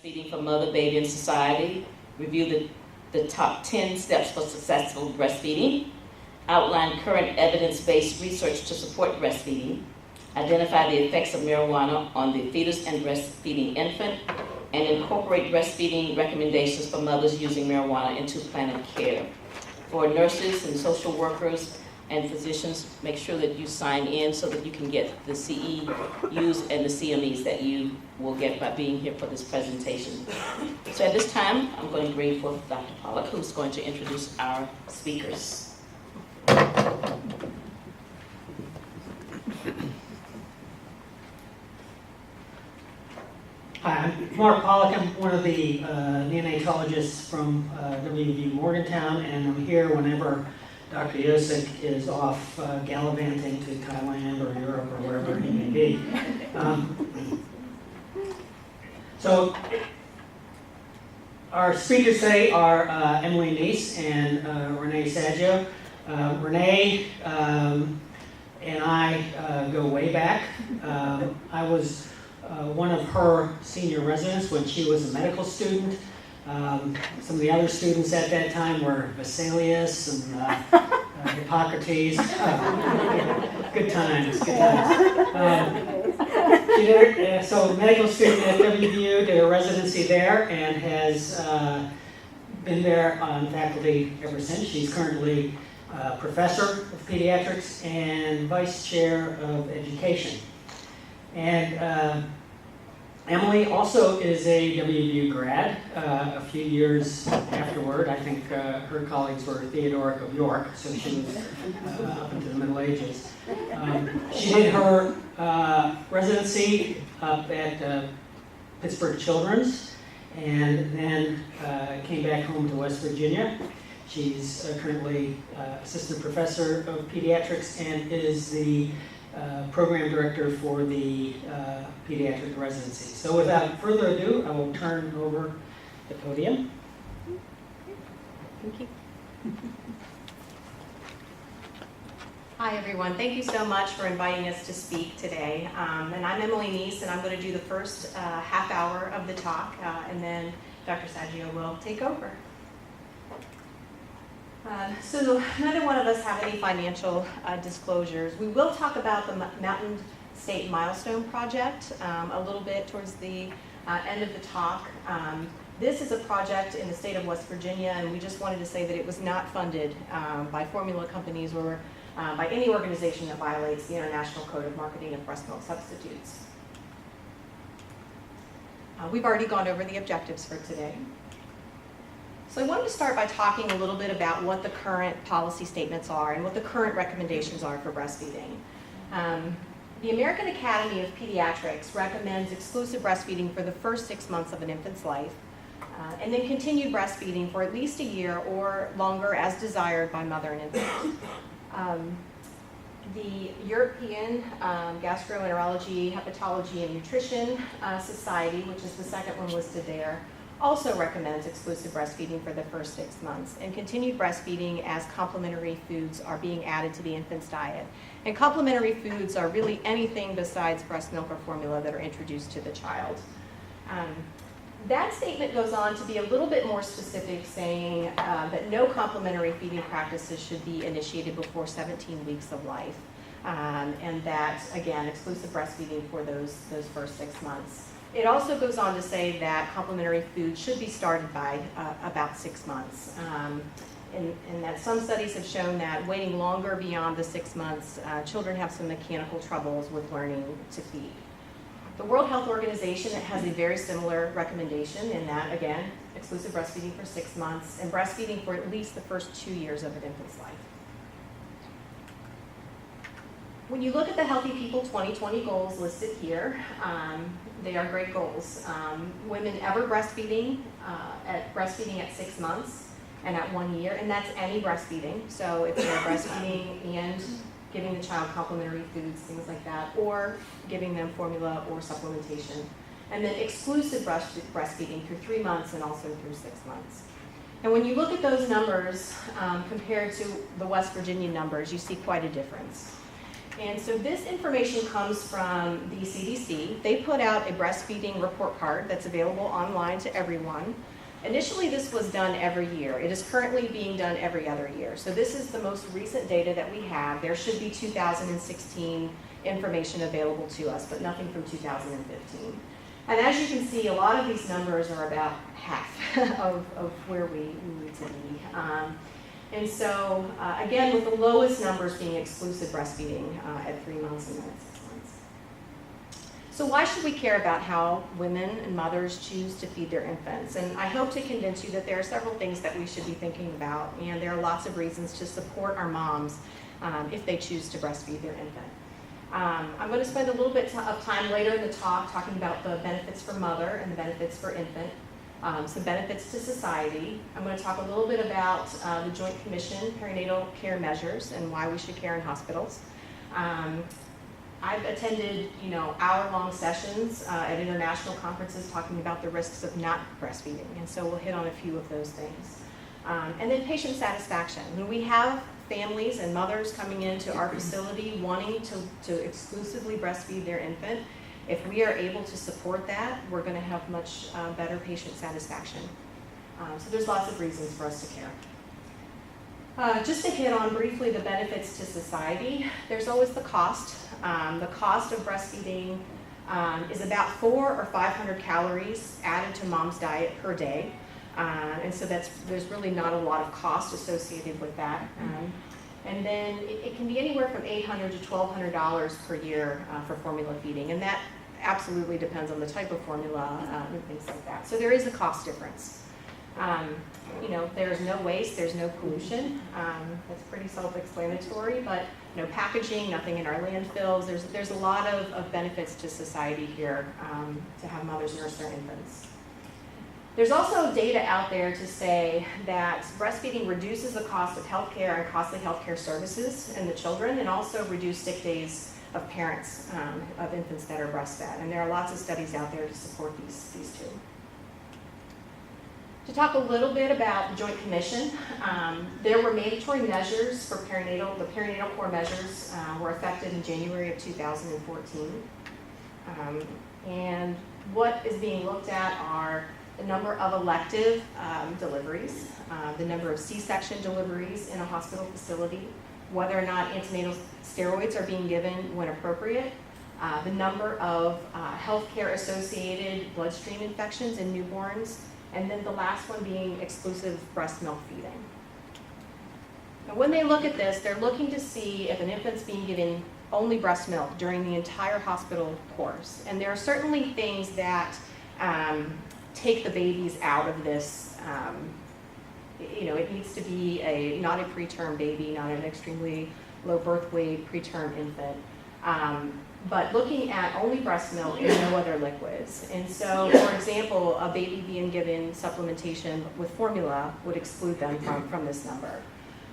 Breastfeeding for Mother, Baby, and Society, review the top 10 steps for successful breastfeeding, outline current evidence-based research to support breastfeeding, identify the effects of marijuana on the fetus and breastfeeding infant, and incorporate breastfeeding recommendations for mothers using marijuana into plan of care. For nurses and social workers and physicians, make sure that you sign in so that you can get the CEUs and the CMEs that you will get by being here for this presentation. So at this time, I'm going to bring forth Dr. Pollack, who's going to introduce our speakers. Hi, I'm Mark Pollack. I'm one of the neonatologists from WVU Morgantown, and I'm here whenever Dr. Yosick is off gallivanting to Thailand or Europe or wherever he may be. So our speakers today are Emily Neese and Renee Saggio. Renee and I go way back. I was one of her senior residents when she was a medical student. Some of the other students at that time were Vesalius and Hippocrates. Good times, good times. She did so medical student at WVU, did a residency there, and has been there on faculty ever since. She's currently professor of pediatrics and vice chair of education. And Emily also is a WVU grad. A few years afterward, I think her colleagues were Theodoric of York, so she was up into the Middle Ages. She did her residency up at Pittsburgh Children's, and then came back home to West Virginia. She's currently assistant professor of pediatrics and is the program director for the pediatric residency. So without further ado, I will turn over the podium. Thank you. Hi everyone, thank you so much for inviting us to speak today. And I'm Emily Neese, and I'm going to do the first half hour of the talk, and then Dr. Saggio will take over. So neither one of us have any financial disclosures. We will talk about the Mountain State Milestone Project a little bit towards the end of the talk. This is a project in the state of West Virginia, and we just wanted to say that it was not funded by formula companies or by any organization that violates the International Code of Marketing of Breast Milk Substitutes. We've already gone over the objectives for today. So I wanted to start by talking a little bit about what the current policy statements are and what the current recommendations are for breastfeeding. The American Academy of Pediatrics recommends exclusive breastfeeding for the first 6 months of an infant's life, and then continued breastfeeding for at least a year or longer as desired by mother and infant. The European Gastroenterology, Hepatology, and Nutrition Society, which is the second one listed there, also recommends exclusive breastfeeding for the first 6 months, and continued breastfeeding as complementary foods are being added to the infant's diet. And complementary foods are really anything besides breast milk or formula that are introduced to the child. That statement goes on to be a little bit more specific, saying that no complementary feeding practices should be initiated before 17 weeks of life, and that, again, exclusive breastfeeding for those first 6 months. It also goes on to say that complementary foods should be started by about 6 months, and that some studies have shown that waiting longer beyond the 6 months, children have some mechanical troubles with learning to feed. The World Health Organization has a very similar recommendation in that, again, exclusive breastfeeding for 6 months and breastfeeding for at least the first 2 years of an infant's life. When you look at the Healthy People 2020 goals listed here, they are great goals. Women ever breastfeeding at 6 months and at 1 year, and that's any breastfeeding. So if they're breastfeeding and giving the child complementary foods, things like that, or giving them formula or supplementation. And then exclusive breastfeeding through 3 months and also through 6 months. And when you look at those numbers compared to the West Virginia numbers, you see quite a difference. And so this information comes from the CDC. They put out a breastfeeding report card that's available online to everyone. Initially, this was done every year. It is currently being done every other year. So this is the most recent data that we have. There should be 2016 information available to us, but nothing from 2015. And as you can see, a lot of these numbers are about half of where we need to be. And so, again, with the lowest numbers being exclusive breastfeeding at 3 months and then at 6 months. So why should we care about how women and mothers choose to feed their infants? And I hope to convince you that there are several things that we should be thinking about, and there are lots of reasons to support our moms if they choose to breastfeed their infant. I'm going to spend a little bit of time later in the talk talking about the benefits for mother and the benefits for infant. Some benefits to society. I'm going to talk a little bit about the Joint Commission perinatal care measures and why we should care in hospitals. I've attended, hour-long sessions at international conferences talking about the risks of not breastfeeding, and so we'll hit on a few of those things. And then patient satisfaction. When we have families and mothers coming into our facility wanting to exclusively breastfeed their infant, if we are able to support that, we're going to have much better patient satisfaction. So there's lots of reasons for us to care. Just to hit on briefly the benefits to society, there's always the cost. The cost of breastfeeding is about 400 or 500 calories added to mom's diet per day. And so there's really not a lot of cost associated with that. And then it can be anywhere from $800 to $1,200 per year for formula feeding, and that absolutely depends on the type of formula and things like that. So there is a cost difference. There's no waste, there's no pollution. That's pretty self-explanatory, but no packaging, nothing in our landfills. There's a lot of benefits to society here to have mothers nurse their infants. There's also data out there to say that breastfeeding reduces the cost of healthcare and costly healthcare services in the children, and also reduce sick days of parents of infants that are breastfed. And there are lots of studies out there to support these two. To talk a little bit about the Joint Commission, there were mandatory measures for perinatal. The perinatal core measures were effective in January of 2014. And what is being looked at are the number of elective deliveries, the number of C-section deliveries in a hospital facility, whether or not antenatal steroids are being given when appropriate, the number of healthcare associated bloodstream infections in newborns, and then the last one being exclusive breast milk feeding. Now, when they look at this, they're looking to see if an infant's being given only breast milk during the entire hospital course. And there are certainly things that take the babies out of this. It needs to be not a preterm baby, not an extremely low birth weight preterm infant. But looking at only breast milk and no other liquids. And so, for example, a baby being given supplementation with formula would exclude them from this number.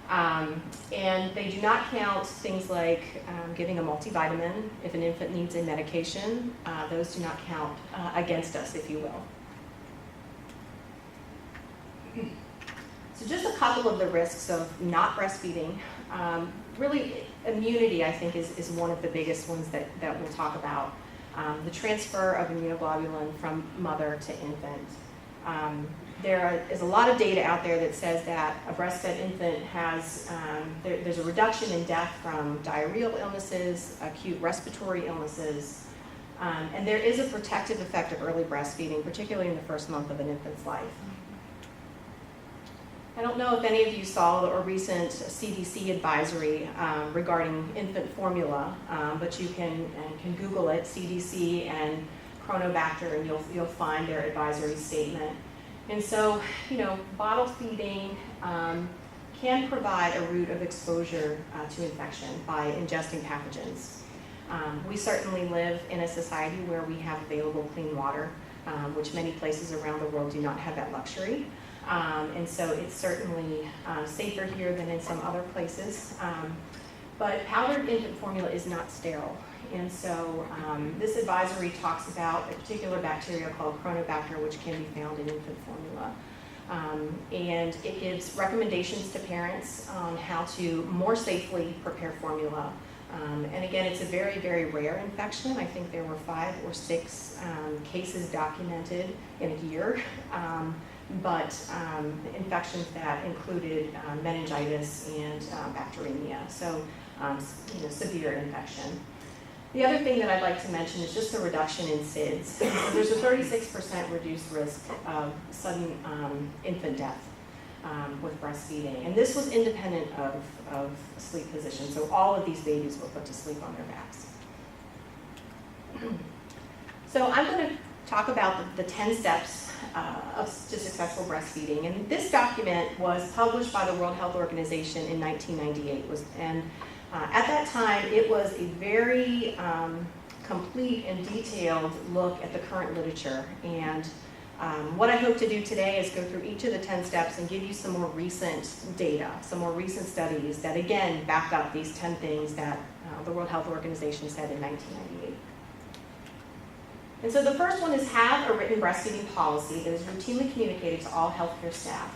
And they do not count things like giving a multivitamin if an infant needs a medication. Those do not count against us, if you will. So just a couple of the risks of not breastfeeding. Really, immunity, I think, is one of the biggest ones that we'll talk about. The transfer of immunoglobulin from mother to infant. There is a lot of data out there that says that a breastfed infant has, there's a reduction in death from diarrheal illnesses, acute respiratory illnesses, and there is a protective effect of early breastfeeding, particularly in the first month of an infant's life. I don't know if any of you saw a recent CDC advisory regarding infant formula, but you can Google it, CDC and Chronobacter, and you'll find their advisory statement. And so, bottle feeding can provide a route of exposure to infection by ingesting pathogens. We certainly live in a society where we have available clean water, which many places around the world do not have that luxury. And so it's certainly safer here than in some other places. But powdered infant formula is not sterile. And so this advisory talks about a particular bacteria called Chronobacter, which can be found in infant formula. And it gives recommendations to parents on how to more safely prepare formula And again, it's a very, very rare infection. I think there were 5 or 6 cases documented in a year, but infections that included meningitis and bacteremia, so severe infection. The other thing that I'd like to mention is just the reduction in SIDS. So there's a 36% reduced risk of sudden infant death with breastfeeding. And this was independent of sleep position. So all of these babies were put to sleep on their backs. So I'm going to talk about the 10 steps to successful breastfeeding. And this document was published by the World Health Organization in 1998. At that time, it was a very complete and detailed look at the current literature. And what I hope to do today is go through each of the 10 steps and give you some more recent data, some more recent studies that, again, back up these 10 things that the World Health Organization said in 1998. And so the first one is have a written breastfeeding policy that is routinely communicated to all healthcare staff.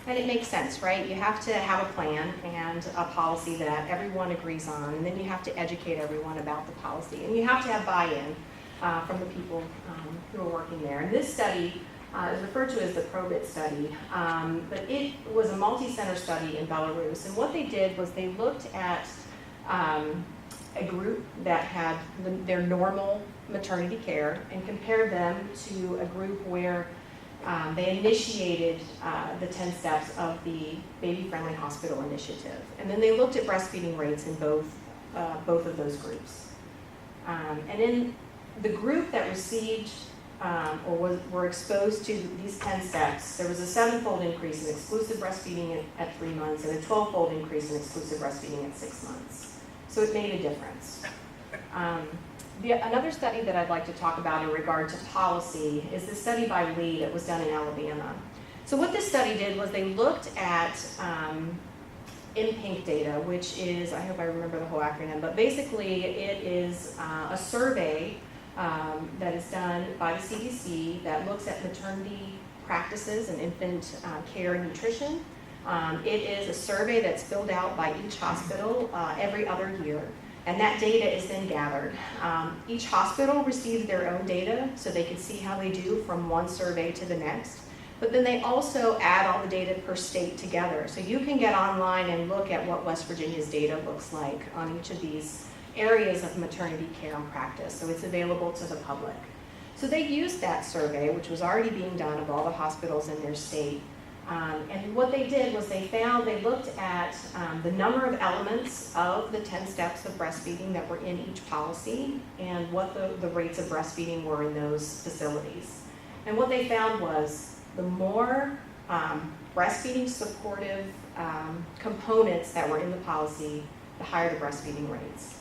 And it makes sense, right? You have to have a plan and a policy that everyone agrees on, and then you have to educate everyone about the policy. And you have to have buy-in from the people who are working there. And this study is referred to as the PROBIT study, but it was a multi-center study in Belarus. And what they did was they looked at a group that had their normal maternity care and compared them to a group where they initiated the 10 steps of the Baby Friendly Hospital Initiative. And then they looked at breastfeeding rates in both of those groups. And in the group that received were exposed to these 10 steps, there was a 7-fold increase in exclusive breastfeeding at 3 months and a 12-fold increase in exclusive breastfeeding at 6 months. So it made a difference. Another study that I'd like to talk about in regard to policy is the study by Lee that was done in Alabama. So what this study did was they looked at InPink data, which is, I hope I remember the whole acronym, but basically it is a survey that is done by the CDC that looks at maternity practices and infant care and nutrition. It is a survey that's filled out by each hospital every other year. And that data is then gathered. Each hospital receives their own data so they can see how they do from one survey to the next. But then they also add all the data per state together. So you can get online and look at what West Virginia's data looks like on each of these areas of maternity care and practice. So it's available to the public. So they used that survey, which was already being done of all the hospitals in their state. And what they did was they looked at the number of elements of the 10 steps of breastfeeding that were in each policy and what the rates of breastfeeding were in those facilities. And what they found was the more breastfeeding supportive components that were in the policy, the higher the breastfeeding rates.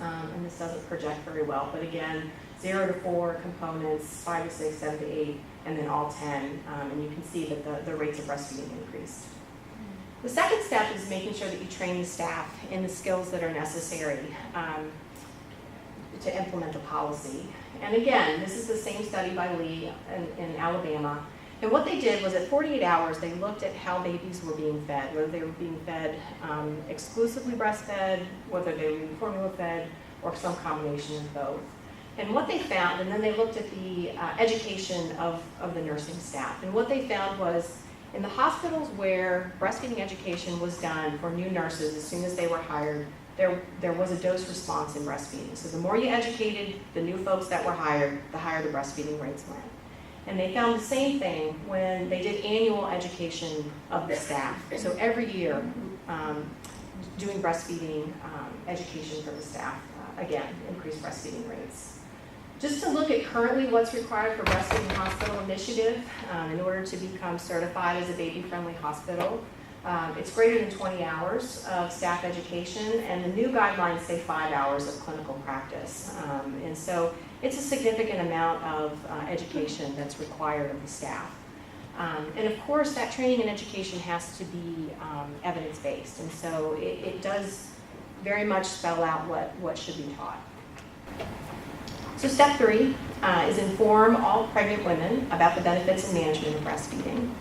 And this doesn't project very well, but again, 0 to 4 components, 5 to 6, 7 to 8, and then all 10, and you can see that the rates of breastfeeding increased. The second step is making sure that you train the staff in the skills that are necessary to implement the policy. And again, this is the same study by Lee in Alabama. And what they did was at 48 hours, they looked at how babies were being fed, whether they were being fed exclusively breastfed, whether they were being formula fed, or some combination of both. And what they found, and then they looked at the education of the nursing staff. And what they found was in the hospitals where breastfeeding education was done for new nurses as soon as they were hired, there was a dose response in breastfeeding. So the more you educated the new folks that were hired, the higher the breastfeeding rates went. And they found the same thing when they did annual education of the staff. So every year, doing breastfeeding education for the staff, again, increased breastfeeding rates. Just to look at currently what's required for Breastfeeding Hospital Initiative in order to become certified as a baby-friendly hospital. It's greater than 20 hours of staff education, and the new guidelines say 5 hours of clinical practice. And so it's a significant amount of education that's required of the staff. And of course, that training and education has to be evidence-based, and so it does very much spell out what should be taught. So step 3 is inform all pregnant women about the benefits and management of breastfeeding.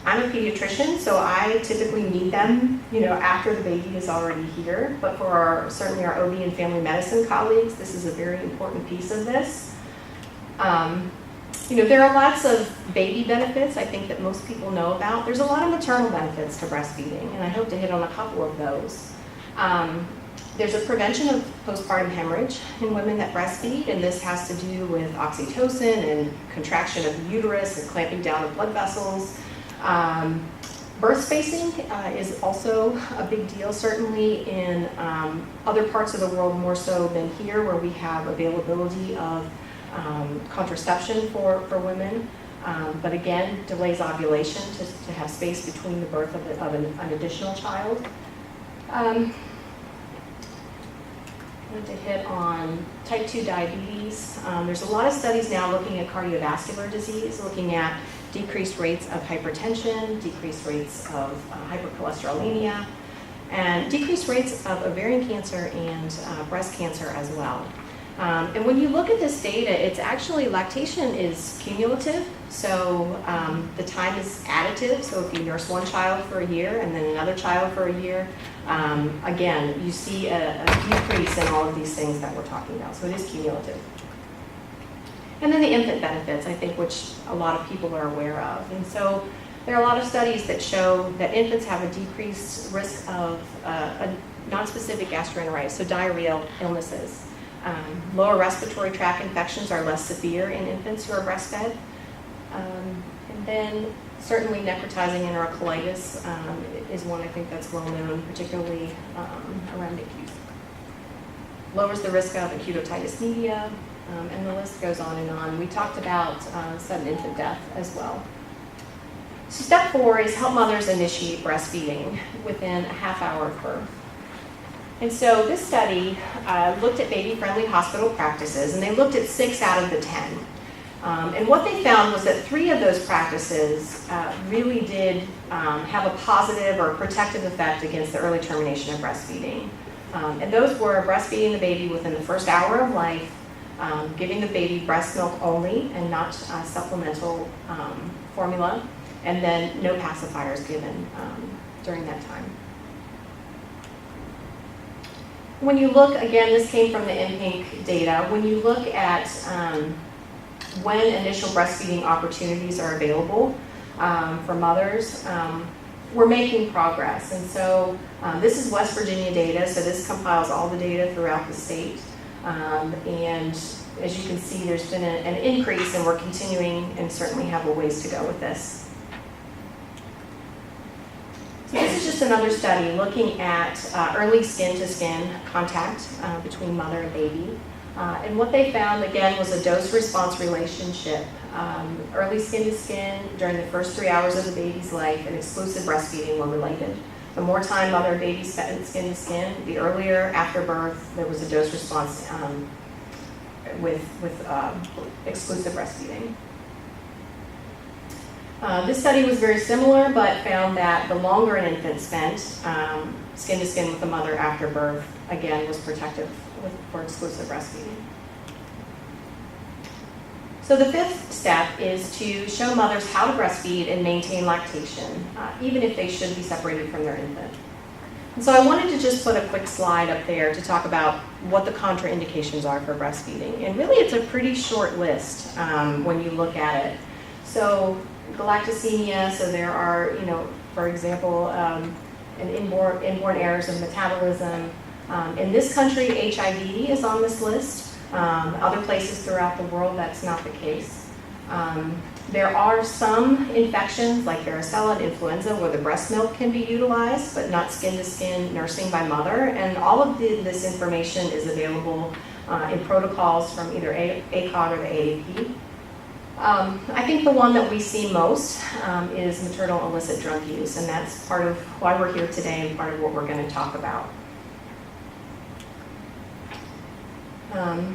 I'm a pediatrician, so I typically meet them, after the baby is already here. But for certainly our OB and family medicine colleagues, this is a very important piece of this. There are lots of baby benefits I think that most people know about. There's a lot of maternal benefits to breastfeeding, and I hope to hit on a couple of those. There's a prevention of postpartum hemorrhage in women that breastfeed, and this has to do with oxytocin and contraction of the uterus and clamping down of blood vessels. Birth spacing is also a big deal, certainly in other parts of the world more so than here, where we have availability of contraception for women. But again, delays ovulation to have space between the birth of an additional child. I want to hit on type 2 diabetes. There's a lot of studies now looking at cardiovascular disease, looking at decreased rates of hypertension, decreased rates of hypercholesterolemia, and decreased rates of ovarian cancer and breast cancer as well. And when you look at this data, it's actually, lactation is cumulative, so the time is additive. So if you nurse one child for a year and then another child for a year, again, you see a decrease in all of these things that we're talking about. So it is cumulative. And then the infant benefits, I think, which a lot of people are aware of. And so there are a lot of studies that show that infants have a decreased risk of a nonspecific gastroenteritis, so diarrheal illnesses. Lower respiratory tract infections are less severe in infants who are breastfed. And then certainly necrotizing enterocolitis is one I think that's well known, particularly around NICUs. Lowers the risk of acute otitis media, and the list goes on and on. We talked about sudden infant death as well. So step 4 is help mothers initiate breastfeeding within a half hour of birth. And so this study looked at baby-friendly hospital practices, and they looked at 6 out of the 10. And what they found was that 3 of those practices really did have a positive or protective effect against the early termination of breastfeeding. And those were breastfeeding the baby within the first hour of life, giving the baby breast milk only and not supplemental formula, and then no pacifiers given during that time. When you look, again, this came from the MPINC data, when you look at when initial breastfeeding opportunities are available for mothers, we're making progress. And so this is West Virginia data, so this compiles all the data throughout the state. And as you can see, there's been an increase, and we're continuing and certainly have a ways to go with this. So this is just another study looking at early skin-to-skin contact between mother and baby. And what they found, again, was a dose-response relationship. Early skin-to-skin during the first 3 hours of the baby's life and exclusive breastfeeding were related. The more time mother and baby spent skin-to-skin, the earlier after birth there was a dose-response with exclusive breastfeeding. This study was very similar, but found that the longer an infant spent skin-to-skin with the mother after birth, again, was protective for exclusive breastfeeding. So the 5th step is to show mothers how to breastfeed and maintain lactation, even if they should be separated from their infant. And so I wanted to just put a quick slide up there to talk about what the contraindications are for breastfeeding. And really it's a pretty short list when you look at it. So galactosemia, so there are, for example, inborn errors of metabolism. In this country, HIV is on this list. Other places throughout the world, that's not the case. There are some infections like varicella and influenza where the breast milk can be utilized, but not skin-to-skin nursing by mother. And all of this information is available in protocols from either ACOG or the AAP. I think the one that we see most is maternal illicit drug use, and that's part of why we're here today and part of what we're going to talk about.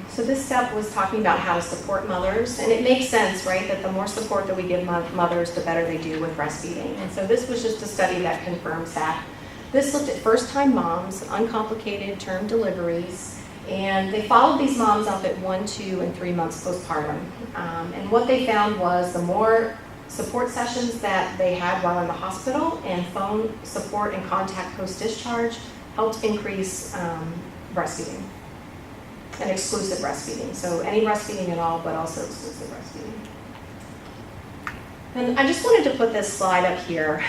So this step was talking about how to support mothers, and it makes sense, right, that the more support that we give mothers, the better they do with breastfeeding. And so this was just a study that confirms that. This looked at first-time moms, uncomplicated term deliveries, and they followed these moms up at 1, 2, and 3 months postpartum. And what they found was the more support sessions that they had while in the hospital and phone support and contact post-discharge helped increase breastfeeding and exclusive breastfeeding. So any breastfeeding at all, but also exclusive breastfeeding. And I just wanted to put this slide up here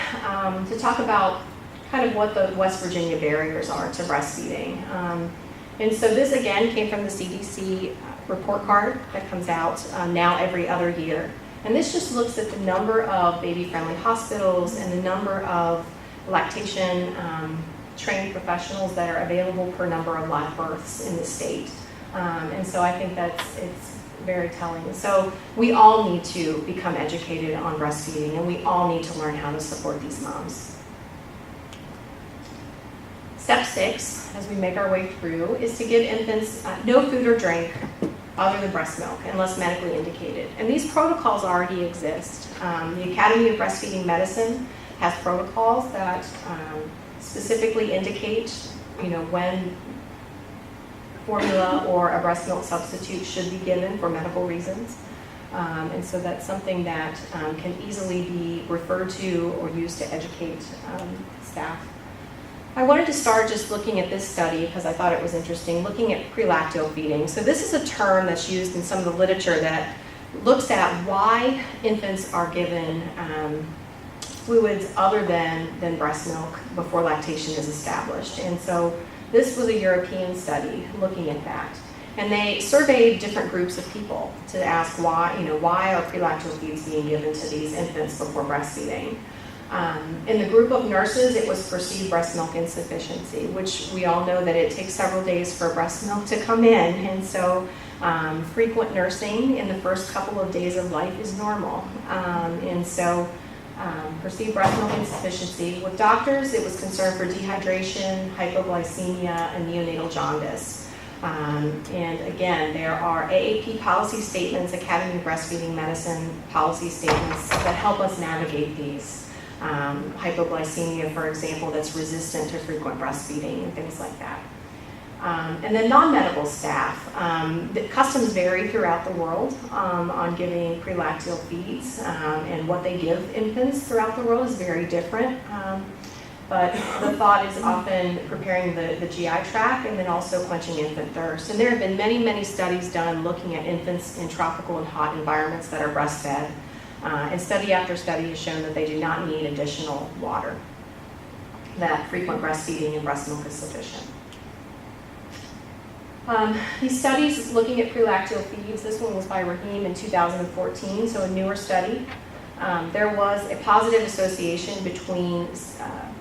to talk about kind of what the West Virginia barriers are to breastfeeding. And so this again came from the CDC report card that comes out now every other year. And this just looks at the number of baby-friendly hospitals and the number of lactation trained professionals that are available per number of live births in the state. And so I think it's very telling. So we all need to become educated on breastfeeding, and we all need to learn how to support these moms. Step 6, as we make our way through, is to give infants no food or drink other than breast milk, unless medically indicated. And these protocols already exist. The Academy of Breastfeeding Medicine has protocols that specifically indicate, when formula or a breast milk substitute should be given for medical reasons. And so that's something that can easily be referred to or used to educate staff. I wanted to start just looking at this study because I thought it was interesting, looking at prelactal feeding. So this is a term that's used in some of the literature that looks at why infants are given fluids other than breast milk before lactation is established. And so this was a European study looking at that. And they surveyed different groups of people to ask why are prelactal feeds being given to these infants before breastfeeding. In the group of nurses, it was perceived breast milk insufficiency, which we all know that it takes several days for breast milk to come in. And so frequent nursing in the first couple of days of life is normal. And so perceived breast milk insufficiency. With doctors, it was concern for dehydration, hypoglycemia, and neonatal jaundice. And again, there are AAP policy statements, Academy of Breastfeeding Medicine policy statements that help us navigate these. Hypoglycemia, for example, that's resistant to frequent breastfeeding and things like that. And then non-medical staff. The customs vary throughout the world on giving prelactal feeds, and what they give infants throughout the world is very different. But the thought is often preparing the GI tract and then also quenching infant thirst. And there have been many, many studies done looking at infants in tropical and hot environments that are breastfed. And study after study has shown that they do not need additional water, that frequent breastfeeding and breast milk is sufficient. These studies looking at prelactal feeds, this one was by Rahim in 2014, so a newer study. There was a positive association between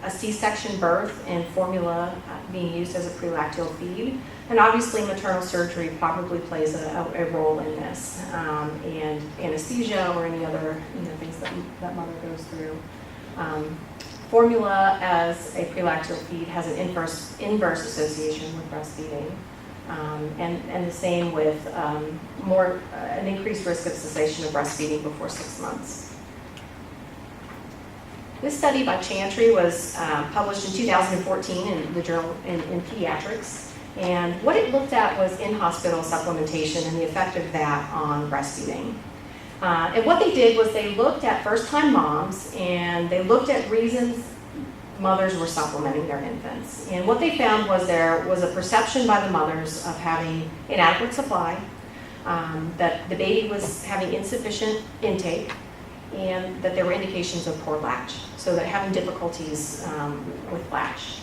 a C-section birth and formula being used as a prelactal feed. And obviously maternal surgery probably plays a role in this, and anesthesia or any other things that mother goes through. Formula as a prelactal feed has an inverse association with breastfeeding. And the same with an increased risk of cessation of breastfeeding before 6 months. This study by Chantry was published in 2014 in the journal in Pediatrics. And what it looked at was in-hospital supplementation and the effect of that on breastfeeding. And what they did was they looked at first-time moms and they looked at reasons mothers were supplementing their infants. And what they found was there was a perception by the mothers of having inadequate supply, that the baby was having insufficient intake, and that there were indications of poor latch, so that having difficulties with latch.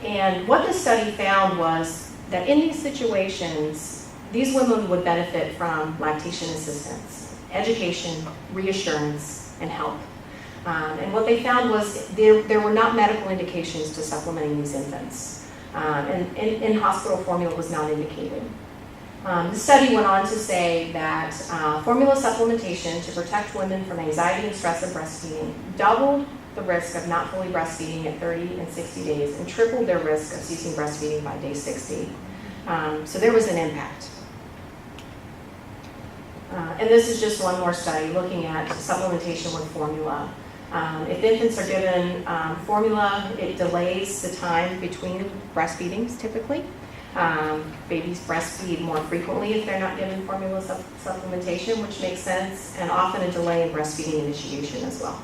And what the study found was that in these situations, these women would benefit from lactation assistance, education, reassurance, and help. And what they found was there were not medical indications to supplementing these infants. And in-hospital formula was not indicated. The study went on to say that formula supplementation to protect women from anxiety and stress of breastfeeding doubled the risk of not fully breastfeeding at 30 and 60 days and tripled their risk of ceasing breastfeeding by day 60. So there was an impact. And this is just one more study looking at supplementation with formula. If infants are given formula, it delays the time between breastfeedings typically. Babies breastfeed more frequently if they're not given formula supplementation, which makes sense, and often a delay in breastfeeding initiation as well.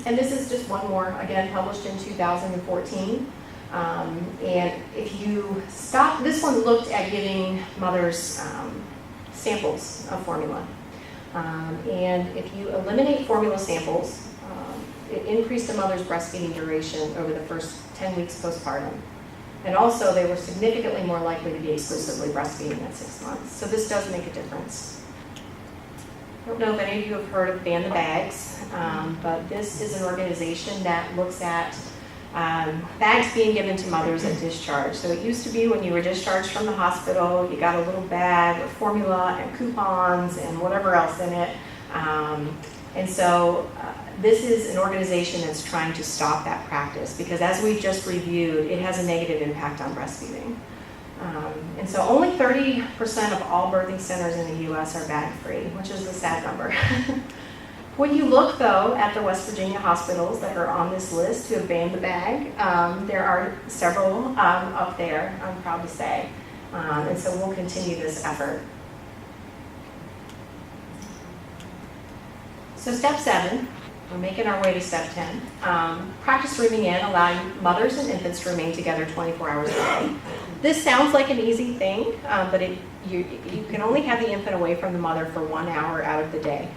And this is just one more, again, published in 2014. And if you stop, this one looked at giving mothers samples of formula. And if you eliminate formula samples, it increased a mother's breastfeeding duration over the first 10 weeks postpartum. And also, they were significantly more likely to be exclusively breastfeeding at 6 months. So this does make a difference. I don't know if any of you have heard of Ban the Bags, but this is an organization that looks at bags being given to mothers at discharge. So it used to be when you were discharged from the hospital, you got a little bag with formula and coupons and whatever else in it. And so this is an organization that's trying to stop that practice because, as we've just reviewed, it has a negative impact on breastfeeding. And so only 30% of all birthing centers in the U.S. are bag-free, which is a sad number. When you look, though, at the West Virginia hospitals that are on this list who have banned the bag, there are several up there, I'm proud to say. And so we'll continue this effort. So step 7, we're making our way to step 10. Practice rooming in, allowing mothers and infants to remain together 24 hours a day. This sounds like an easy thing, but you can only have the infant away from the mother for 1 hour out of the day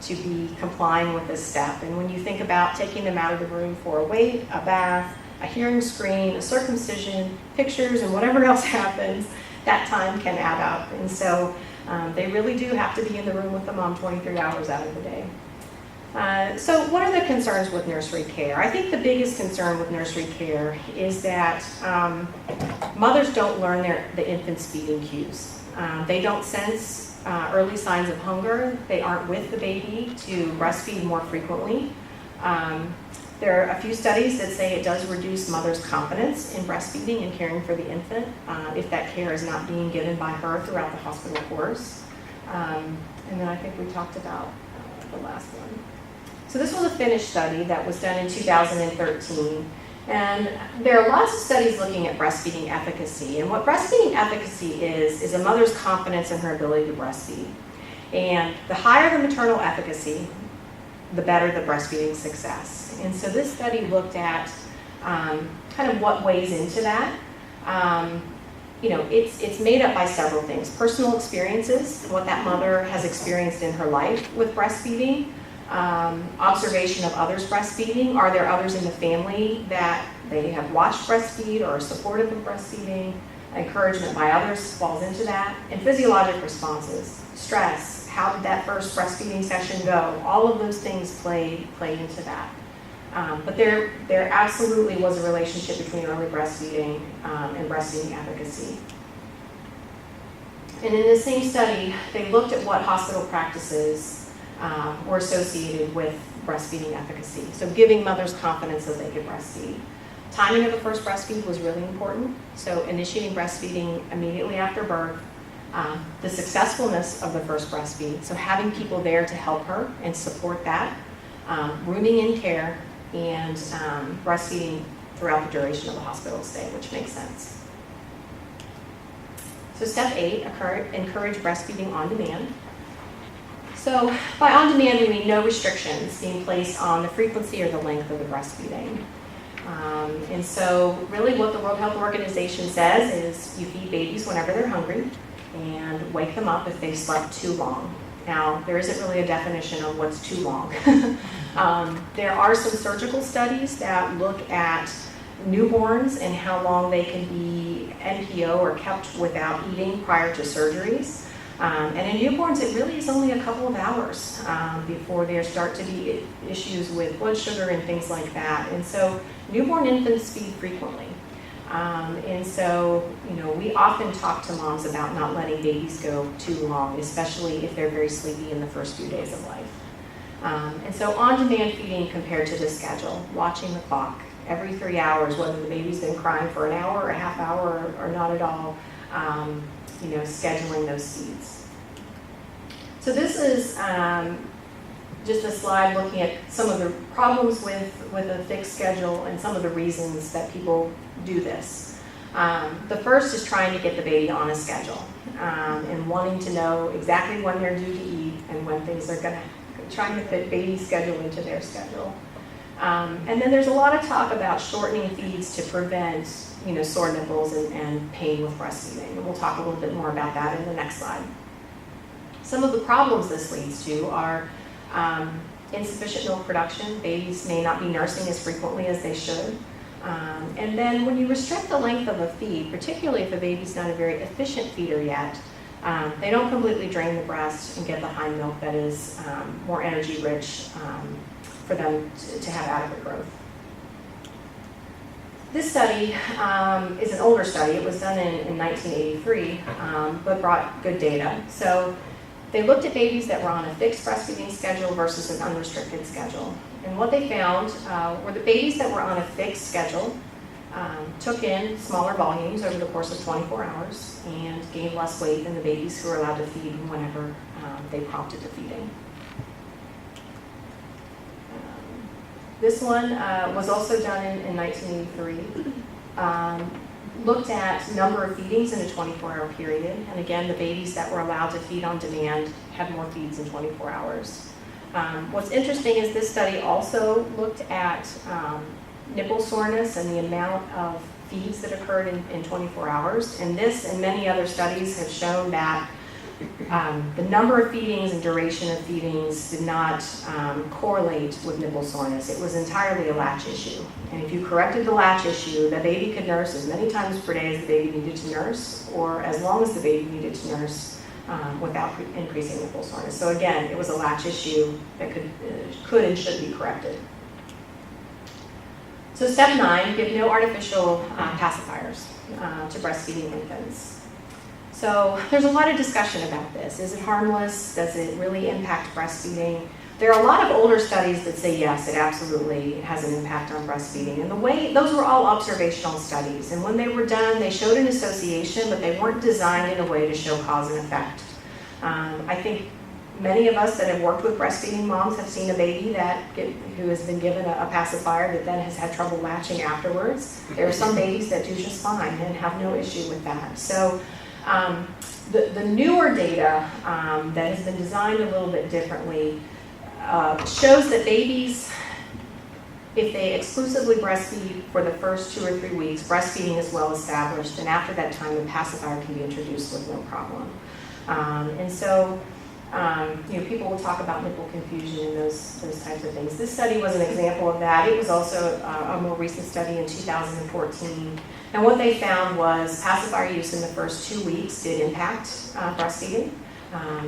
to be complying with this step. And when you think about taking them out of the room for a wait, a bath, a hearing screen, a circumcision, pictures, and whatever else happens, that time can add up. And so they really do have to be in the room with the mom 23 hours out of the day. So what are the concerns with nursery care? I think the biggest concern with nursery care is that mothers don't learn the infant's feeding cues. They don't sense early signs of hunger. They aren't with the baby to breastfeed more frequently. There are a few studies that say it does reduce mothers' confidence in breastfeeding and caring for the infant if that care is not being given by her throughout the hospital course. And then I think we talked about the last one. So this was a Finnish study that was done in 2013. And there are lots of studies looking at breastfeeding efficacy. And what breastfeeding efficacy is a mother's confidence in her ability to breastfeed. And the higher the maternal efficacy, the better the breastfeeding success. And so this study looked at kind of what weighs into that. It's made up by several things. Personal experiences, what that mother has experienced in her life with breastfeeding, observation of others breastfeeding. Are there others in the family that they have watched breastfeed or are supportive of breastfeeding? Encouragement by others falls into that. And physiologic responses, stress, how did that first breastfeeding session go? All of those things play into that. But there absolutely was a relationship between early breastfeeding and breastfeeding efficacy. And in the same study, they looked at what hospital practices were associated with breastfeeding efficacy. So giving mothers confidence that they could breastfeed. Timing of the first breastfeed was really important. So initiating breastfeeding immediately after birth. The successfulness of the first breastfeed. So having people there to help her and support that. Rooming in care and breastfeeding throughout the duration of the hospital stay, which makes sense. So step 8, encourage breastfeeding on demand. So by on demand, we mean no restrictions being placed on the frequency or the length of the breastfeeding. And so really what the World Health Organization says is you feed babies whenever they're hungry and wake them up if they've slept too long. Now, there isn't really a definition of what's too long. There are some surgical studies that look at newborns and how long they can be NPO or kept without eating prior to surgeries. And in newborns, it really is only a couple of hours before there start to be issues with blood sugar and things like that. And so newborn infants feed frequently. And so, we often talk to moms about not letting babies go too long, especially if they're very sleepy in the first few days of life. And so on-demand feeding compared to the schedule, watching the clock every 3 hours, whether the baby's been crying for an hour or a half hour or not at all, scheduling those feeds. So this is just a slide looking at some of the problems with a fixed schedule and some of the reasons that people do this. The first is trying to get the baby on a schedule and wanting to know exactly when they're due to eat and when things are trying to fit baby's schedule into their schedule. And then there's a lot of talk about shortening feeds to prevent sore nipples and pain with breastfeeding. And we'll talk a little bit more about that in the next slide. Some of the problems this leads to are insufficient milk production. Babies may not be nursing as frequently as they should. And then when you restrict the length of a feed, particularly if a baby's not a very efficient feeder yet, they don't completely drain the breast and get the hind milk that is more energy rich for them to have adequate growth. This study is an older study. It was done in 1983, but brought good data. So they looked at babies that were on a fixed breastfeeding schedule versus an unrestricted schedule. And what they found were the babies that were on a fixed schedule took in smaller volumes over the course of 24 hours and gained less weight than the babies who were allowed to feed whenever they prompted to feeding. This one was also done in 1983. Looked at number of feedings in a 24-hour period. And again, the babies that were allowed to feed on demand had more feeds in 24 hours. What's interesting is this study also looked at nipple soreness and the amount of feeds that occurred in 24 hours. And this and many other studies have shown that the number of feedings and duration of feedings did not correlate with nipple soreness. It was entirely a latch issue. And if you corrected the latch issue, the baby could nurse as many times per day as the baby needed to nurse, or as long as the baby needed to nurse without increasing nipple soreness. So again, it was a latch issue that could and should be corrected. So step 9, give no artificial pacifiers to breastfeeding infants. So there's a lot of discussion about this. Is it harmless? Does it really impact breastfeeding? There are a lot of older studies that say yes, it absolutely has an impact on breastfeeding. And those were all observational studies. And when they were done, they showed an association, but they weren't designed in a way to show cause and effect. I think many of us that have worked with breastfeeding moms have seen a baby who has been given a pacifier that then has had trouble latching afterwards. There are some babies that do just fine and have no issue with that. So the newer data that has been designed a little bit differently shows that babies, if they exclusively breastfeed for the first 2 or 3 weeks, breastfeeding is well established, and after that time, a pacifier can be introduced with no problem. And so, people will talk about nipple confusion and those types of things. This study was an example of that. It was also a more recent study in 2014. And what they found was pacifier use in the first 2 weeks did impact breastfeeding,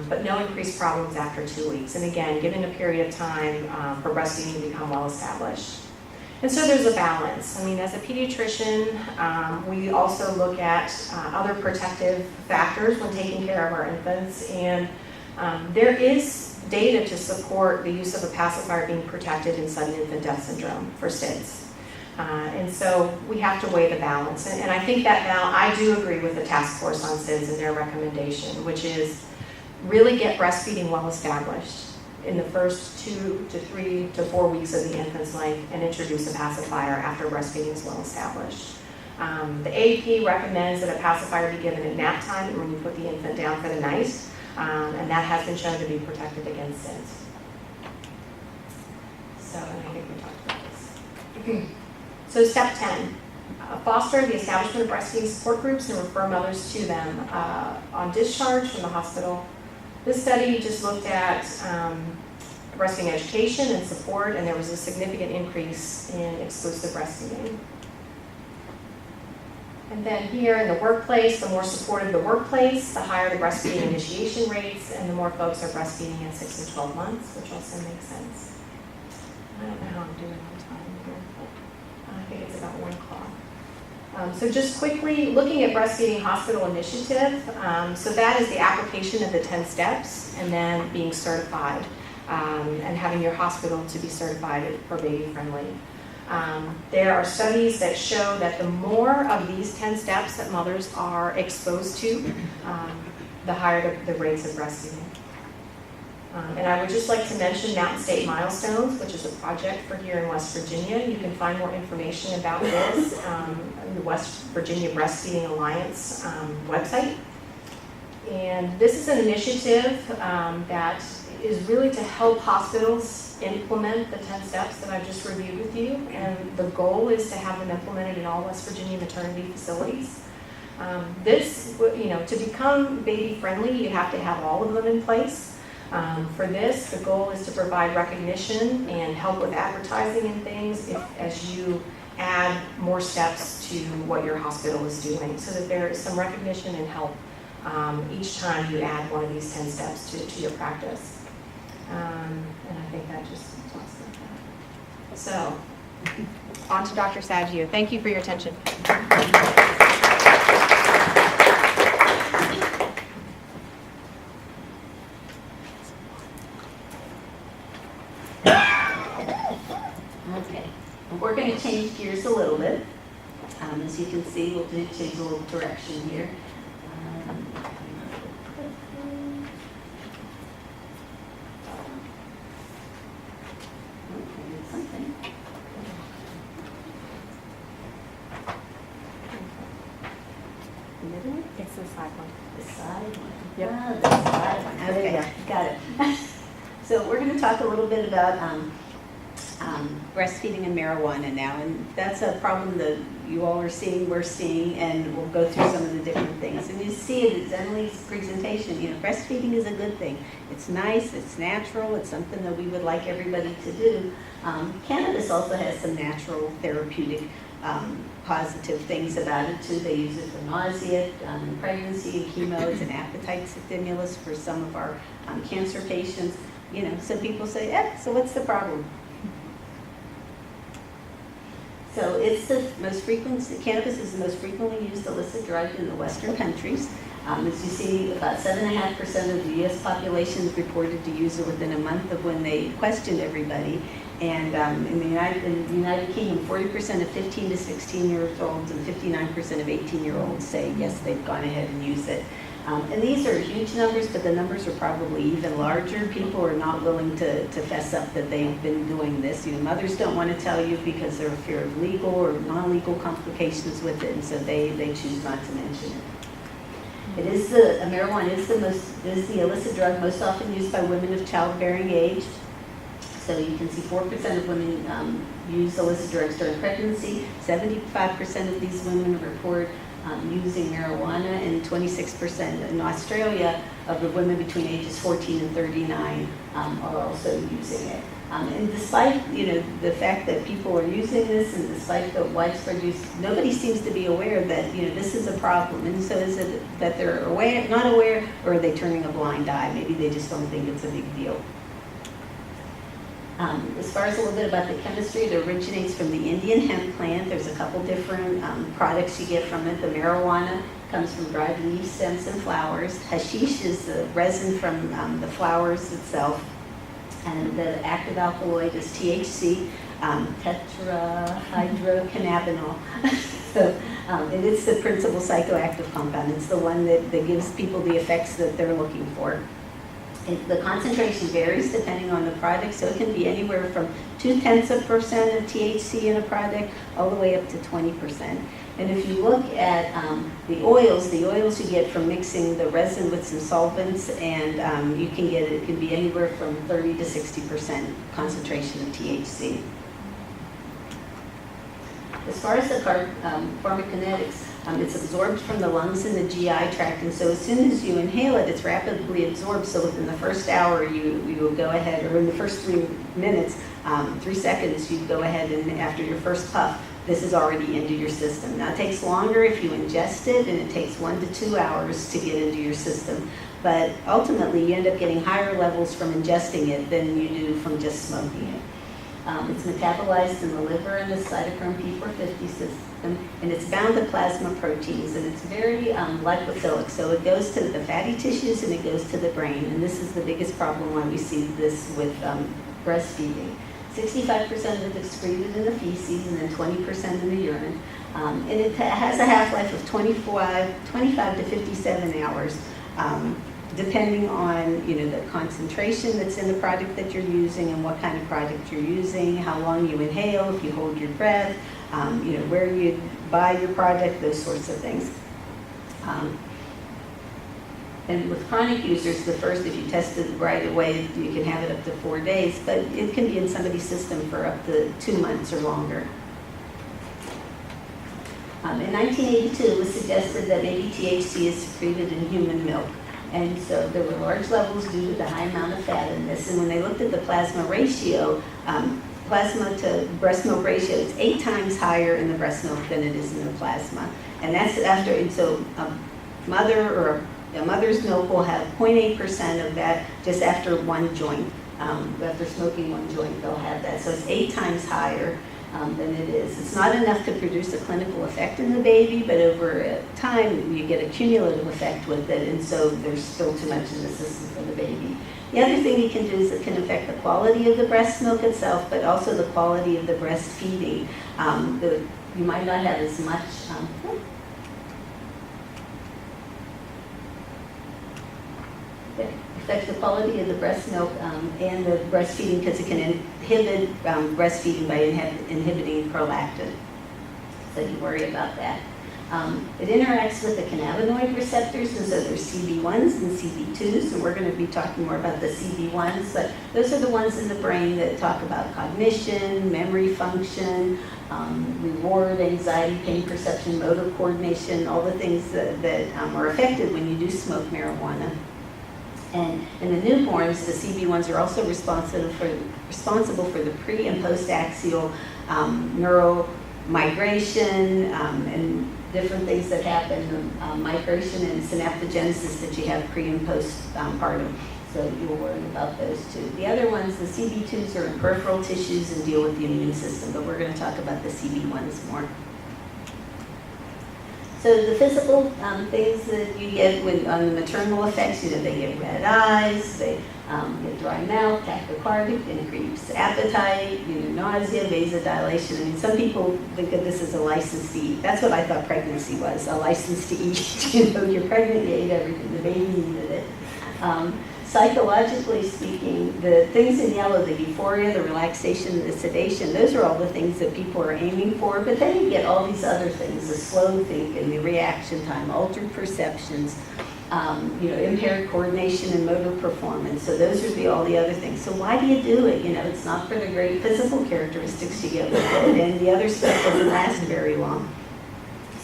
but no increased problems after 2 weeks. And again, given a period of time for breastfeeding to become well established. And so there's a balance. I mean, as a pediatrician, we also look at other protective factors when taking care of our infants. And there is data to support the use of a pacifier being protected in sudden infant death syndrome for SIDS. And so we have to weigh the balance. And I think that now I do agree with the task force on SIDS and their recommendation, which is really get breastfeeding well established in the first 2 to 3 to 4 weeks of the infant's life and introduce a pacifier after breastfeeding is well established. The AAP recommends that a pacifier be given at nap time when you put the infant down for the night, and that has been shown to be protective against SIDS. So, and I think we talked about this. So step 10, foster the establishment of breastfeeding support groups and refer mothers to them on discharge from the hospital. This study just looked at breastfeeding education and support, and there was a significant increase in exclusive breastfeeding. And then here in the workplace, the more supportive the workplace, the higher the breastfeeding initiation rates, and the more folks are breastfeeding at 6 and 12 months, which also makes sense. I don't know how I'm doing on time here, but I think it's about 1 o'clock. So just quickly, looking at Breastfeeding Hospital Initiative, so that is the application of the 10 steps and then being certified and having your hospital to be certified for baby-friendly. There are studies that show that the more of these 10 steps that mothers are exposed to, the higher the rates of breastfeeding. And I would just like to mention Mountain State Milestones, which is a project for here in West Virginia. You can find more information about this on the West Virginia Breastfeeding Alliance website. And this is an initiative that is really to help hospitals implement the 10 steps that I've just reviewed with you. And the goal is to have them implemented in all West Virginia maternity facilities. To become baby friendly, you have to have all of them in place. For this, the goal is to provide recognition and help with advertising and things as you add more steps to what your hospital is doing, so that there is some recognition and help each time you add one of these 10 steps to your practice. And I think that just talks about that. So, on to Dr. Saggio. Thank you for your attention. Okay, we're going to change gears a little bit. As you can see, we'll change a little direction here. Something. It's the side one. The side one. Yep. Ah, the side one. Okay, Okay. got it. So we're going to talk a little bit about breastfeeding and marijuana now, and that's a problem that you all are seeing, we're seeing, and we'll go through some of the different things. And you see it as Emily's presentation, breastfeeding is a good thing. It's nice, it's natural, it's something that we would like everybody to do. Cannabis also has some natural therapeutic positive things about it too. They use it for nausea, pregnancy, and chemo. It's an appetite stimulus for some of our cancer patients. Some people say, so what's the problem? So it's cannabis is the most frequently used illicit drug in the Western countries. As you see, about 7.5% of the U.S. population is reported to use it within a month of when they questioned everybody. And in the United Kingdom, 40% of 15 to 16-year-olds and 59% of 18-year-olds say, yes, they've gone ahead and used it. And these are huge numbers, but the numbers are probably even larger. People are not willing to fess up that they've been doing this. Mothers don't want to tell you because they're fear of legal or non-legal complications with it, and so they choose not to mention it. Marijuana is the illicit drug most often used by women of childbearing age. So you can see 4% of women use illicit drugs during pregnancy. 75% of these women report using marijuana, and 26% in Australia of the women between ages 14 and 39 are also using it. And despite the fact that people are using this, and despite the widespread use, nobody seems to be aware that this is a problem. And so is it that they're aware, not aware, or are they turning a blind eye? Maybe they just don't think it's a big deal. As far as a little bit about the chemistry, it originates from the Indian hemp plant. There's a couple different products you get from it. The marijuana comes from dried leaves, stems, and flowers. Hashish is the resin from the flowers itself. And the active alkaloid is THC, tetrahydrocannabinol. So and it's the principal psychoactive compound. It's the one that gives people the effects that they're looking for. The concentration varies depending on the product, so it can be anywhere from 0.2% of THC in a product all the way up to 20%. And if you look at the oils you get from mixing the resin with some solvents, and it can be anywhere from 30 to 60% concentration of THC. As far as the pharmacokinetics, it's absorbed from the lungs and the GI tract, and so as soon as you inhale it, it's rapidly absorbed. So within the first hour, you will go ahead, or in the first 3 minutes, 3 seconds, you go ahead and after your first puff, this is already into your system. Now it takes longer if you ingest it, and it takes 1 to 2 hours to get into your system. But ultimately, you end up getting higher levels from ingesting it than you do from just smoking it. It's metabolized in the liver and the cytochrome P450 system, and it's bound to plasma proteins, and it's very lipophilic. So it goes to the fatty tissues and it goes to the brain, and this is the biggest problem why we see this with breastfeeding. 65% of it is excreted in the feces, and then 20% in the urine. And it has a half-life of 25 to 57 hours. depending on, the concentration that's in the product that you're using and what kind of product you're using, how long you inhale, if you hold your breath, where you buy your product, those sorts of things. And with chronic users, the first, if you test it right away, you can have it up to 4 days, but it can be in somebody's system for up to 2 months or longer. In 1982, it was suggested that maybe THC is secreted in human milk. And so there were large levels due to the high amount of fat in this. And when they looked at the plasma ratio, plasma to breast milk ratio, it's 8 times higher in the breast milk than it is in the plasma. And that's after, and so a mother's milk will have 0.8% of that just after one joint. After smoking one joint, they'll have that. So it's 8 times higher than it is. It's not enough to produce a clinical effect in the baby, but over time you get a cumulative effect with it, and so there's still too much in the system for the baby. The other thing it can do is it can affect the quality of the breast milk itself, but also the quality of the breastfeeding. You might not have as much. Affects the quality of the breast milk and the breastfeeding because it can inhibit breastfeeding by inhibiting prolactin. So you worry about that. It interacts with the cannabinoid receptors, and so there's CB1s and CB2s, and we're going to be talking more about the CB1s, but those are the ones in the brain that talk about cognition, memory function, reward, anxiety, pain perception, motor coordination, all the things that are affected when you do smoke marijuana. And in the newborns, the CB1s are also responsible for the pre- and post-axial neural migration and different things that happen, migration and synaptogenesis that you have pre- and postpartum. So you'll worry about those too. The other ones, the CB2s, are in peripheral tissues and deal with the immune system, but we're going to talk about the CB1s more. So the physical things that you get on the maternal effects, they get red eyes, they get dry mouth, tachycardic, increased appetite, nausea, vasodilation. I mean, some people think of this as a license to eat. That's what I thought pregnancy was, a license to eat. You're pregnant, you ate everything, the baby needed it. Psychologically speaking, the things in yellow, the euphoria, the relaxation, the sedation, those are all the things that people are aiming for, but then you get all these other things, the slow thinking, the reaction time, altered perceptions, impaired coordination and motor performance. So those would be all the other things. So why do you do it? It's not for the great physical characteristics you get with it, and the other stuff doesn't last very long.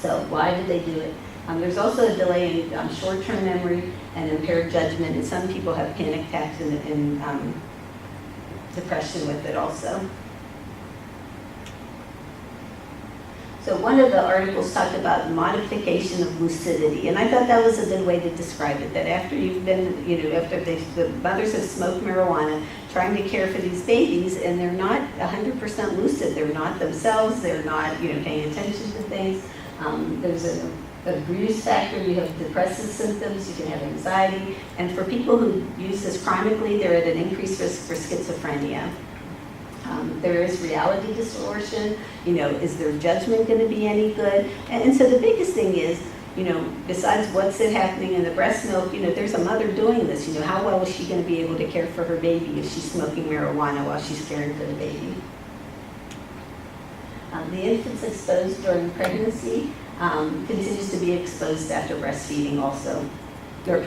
So why do they do it? There's also a delay in short-term memory and impaired judgment, and some people have panic attacks and depression with it also. So one of the articles talked about modification of lucidity, and I thought that was a good way to describe it, that after you've been, after the mothers have smoked marijuana, trying to care for these babies, and they're not 100% lucid, they're not themselves, they're not, paying attention to things. There's an abuse factor, you have depressive symptoms, you can have anxiety, and for people who use this chronically, they're at an increased risk for schizophrenia. There is reality distortion, is their judgment going to be any good? And so the biggest thing is, besides what's happening in the breast milk, there's a mother doing this, how well is she going to be able to care for her baby if she's smoking marijuana while she's caring for the baby? The infants exposed during pregnancy continues to be exposed after breastfeeding also. The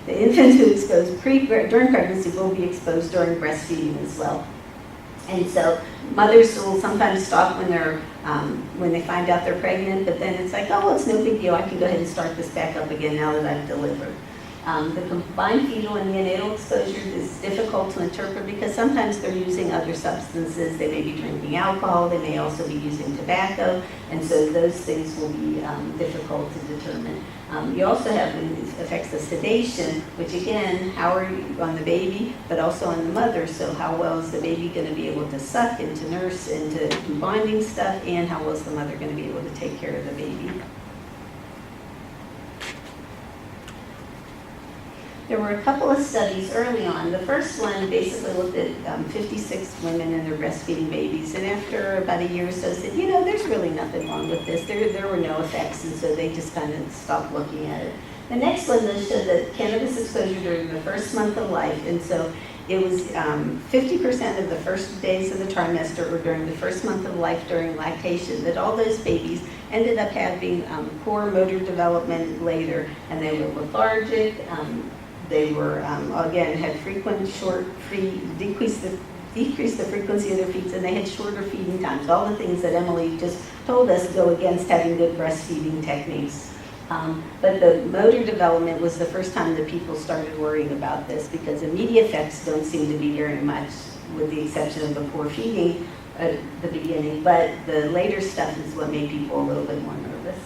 infants who exposed during pregnancy will be exposed during breastfeeding as well. And so mothers will sometimes stop when they find out they're pregnant, but then it's like, oh, well, it's no big deal. I can go ahead and start this back up again now that I've delivered. The combined fetal and neonatal exposure is difficult to interpret because sometimes they're using other substances. They may be drinking alcohol. They may also be using tobacco. And so those things will be difficult to determine. You also have effects of sedation, which again, how are you on the baby, but also on the mother. So how well is the baby going to be able to suck and to nurse and to do bonding stuff, and how well is the mother going to be able to take care of the baby? There were a couple of studies early on. The first one basically looked at 56 women and their breastfeeding babies, and after about a year or so said, there's really nothing wrong with this. There were no effects, and so they just kind of stopped looking at it. The next one does show that cannabis exposure during the first month of life, and so it was 50% of the first days of the trimester or during the first month of life during lactation, that all those babies ended up having poor motor development later, and they were lethargic. They were, again, had frequent decreased the frequency of their feeds, and they had shorter feeding times. All the things that Emily just told us go against having good breastfeeding techniques. But the motor development was the first time that people started worrying about this, because immediate effects don't seem to be very much, with the exception of the poor feeding at the beginning, but the later stuff is what made people a little bit more nervous.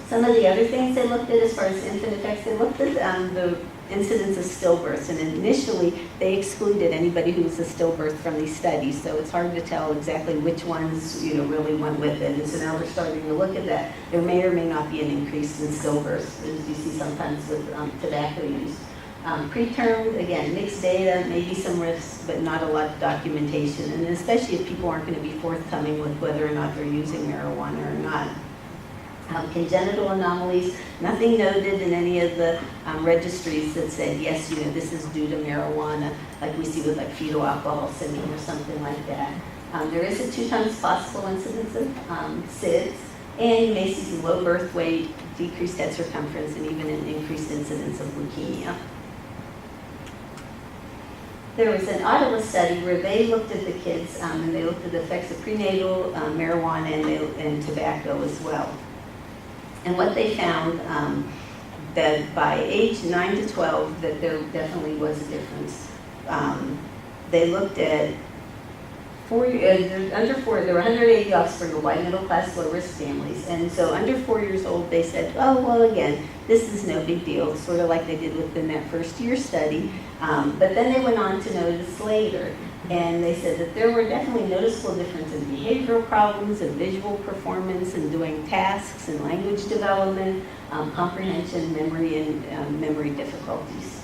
Some of the other things they looked at as far as infant effects, they looked at the incidence of stillbirths, and initially they excluded anybody who was a stillbirth from these studies, so it's hard to tell exactly which ones really went with it, and so now they're starting to look at that. There may or may not be an increase in stillbirths, as you see sometimes with tobacco use. Preterm, again, mixed data, maybe some risks, but not a lot of documentation, and especially if people aren't going to be forthcoming with whether or not they're using marijuana or not. Congenital anomalies, nothing noted in any of the registries that said, yes, this is due to marijuana, like we see with like fetal alcohol syndrome or something like that. There is a 2 times possible incidence of SIDS, and you may see some low birth weight, decreased head circumference, and even an increased incidence of leukemia. There was an Ottawa study where they looked at the kids, and they looked at the effects of prenatal marijuana and tobacco as well. And what they found, that by age 9 to 12, that there definitely was a difference. They looked at under 4, there were 180 offspring of white middle class low risk families. And so under 4 years old, they said, oh, well, again, this is no big deal, sort of like they did within that first year study. But then they went on to notice later. And they said that there were definitely noticeable differences in behavioral problems and visual performance and doing tasks and language development, comprehension, memory, and memory difficulties.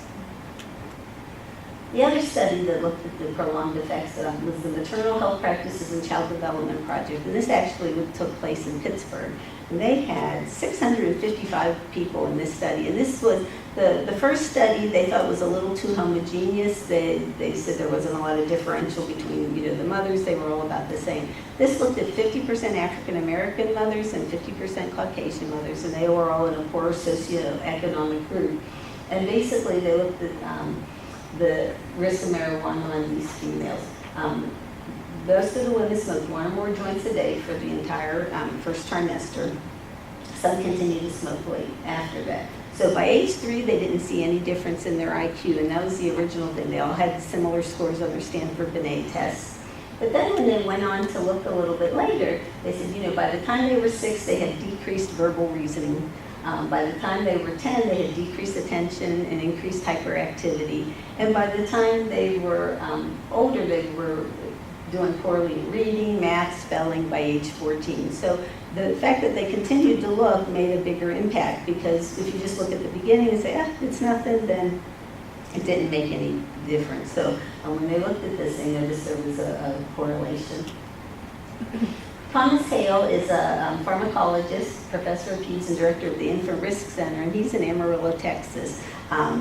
The other study that looked at the prolonged effects was the Maternal Health Practices and Child Development Project, and this actually took place in Pittsburgh. And they had 655 people in this study, and this was the first study they thought was a little too homogeneous. They said there wasn't a lot of differential between the mothers, they were all about the same. This looked at 50% African American mothers and 50% Caucasian mothers, and they were all in a poorer socioeconomic group. And basically they looked at the risk of marijuana on these females. Most of the women smoked 1 or more joints a day for the entire first trimester. Some continued to smoke late after that. So by age 3, they didn't see any difference in their IQ, and that was the original thing. They all had similar scores on their Stanford-Binet tests. But then when they went on to look a little bit later, they said, by the time they were 6, they had decreased verbal reasoning. By the time they were 10, they had decreased attention and increased hyperactivity. And by the time they were older, they were doing poorly in reading, math, spelling by age 14. So the fact that they continued to look made a bigger impact, because if you just look at the beginning and say, it's nothing, then it didn't make any difference. So when they looked at this, they noticed there was a correlation. Thomas Hale is a pharmacologist, professor of peds and director of the Infant Risk Center, and he's in Amarillo, Texas.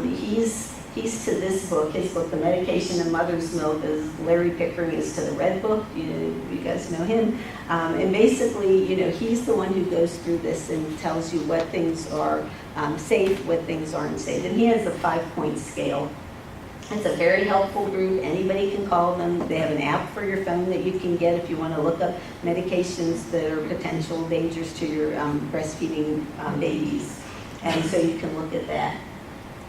He's to this book, his book, The Medication of Mother's Milk, as Larry Pickering is to the Red Book. You guys know him. And basically, he's the one who goes through this and tells you what things are safe, what things aren't safe. And he has a 5-point scale. It's a very helpful group. Anybody can call them. They have an app for your phone that you can get if you want to look up medications that are potential dangers to your breastfeeding babies. And so you can look at that.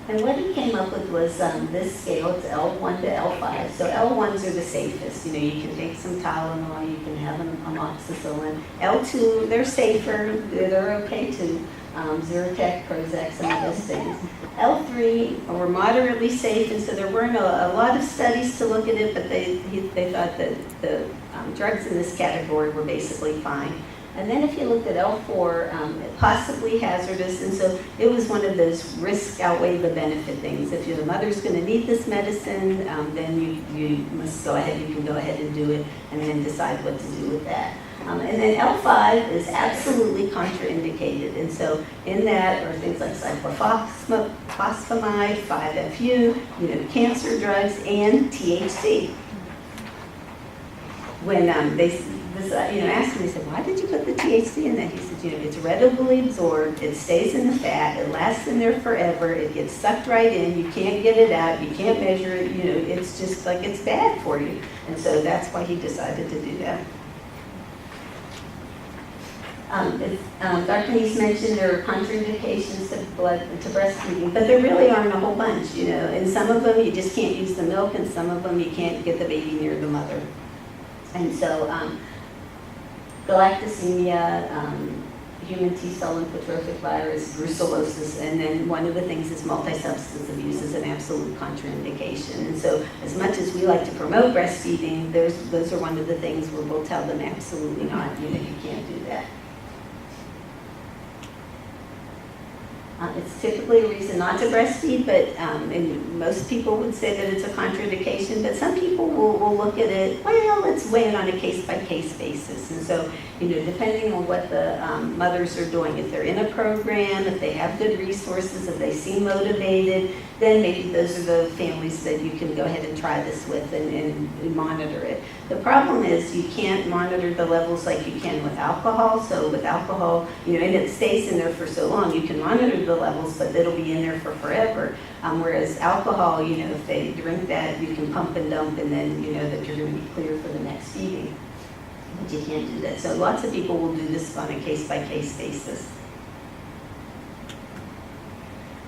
And what he came up with was this scale. It's L1 to L5. So L1s are the safest. You can take some Tylenol, you can have an amoxicillin. L2, they're safer, they're okay too. Zyrtec, Prozac, some of those things. L3 were moderately safe, and so there weren't a lot of studies to look at it, but they thought that the drugs in this category were basically fine. And then if you looked at L4, possibly hazardous, and so it was one of those risk outweigh the benefit things. If your mother's going to need this medicine, then you must go ahead, you can go ahead and do it, and then decide what to do with that. And then L5 is absolutely contraindicated, and so in that are things like cyclophosphamide, 5-FU, cancer drugs, and THC. When they asked me, they said, why did you put the THC in that? He said, it's readily absorbed, it stays in the fat, it lasts in there forever, it gets sucked right in, you can't get it out, you can't measure it, it's just like it's bad for you. And so that's why he decided to do that. Dr. Neese mentioned there are contraindications to breastfeeding, but there really aren't a whole bunch, and some of them you just can't use the milk, and some of them you can't get the baby near the mother. And so galactosemia, human T-cell lymphotrophic virus, brucellosis, and then one of the things is multi-substance abuse is an absolute contraindication. And so as much as we like to promote breastfeeding, those are one of the things where we'll tell them absolutely not, you can't do that. It's typically a reason not to breastfeed, but and most people would say that it's a contraindication, but some people will look at it, well, let's weigh it on a case-by-case basis. And so, depending on what the mothers are doing, if they're in a program, if they have good resources, if they seem motivated, then maybe those are the families that you can go ahead and try this with and monitor it. The problem is you can't monitor the levels like you can with alcohol. So with alcohol, and it stays in there for so long, you can monitor the levels, but it'll be in there for forever. Whereas alcohol, if they drink that, you can pump and dump, and then you know that you're going to be clear for the next feeding. But you can't do that. So lots of people will do this on a case-by-case basis.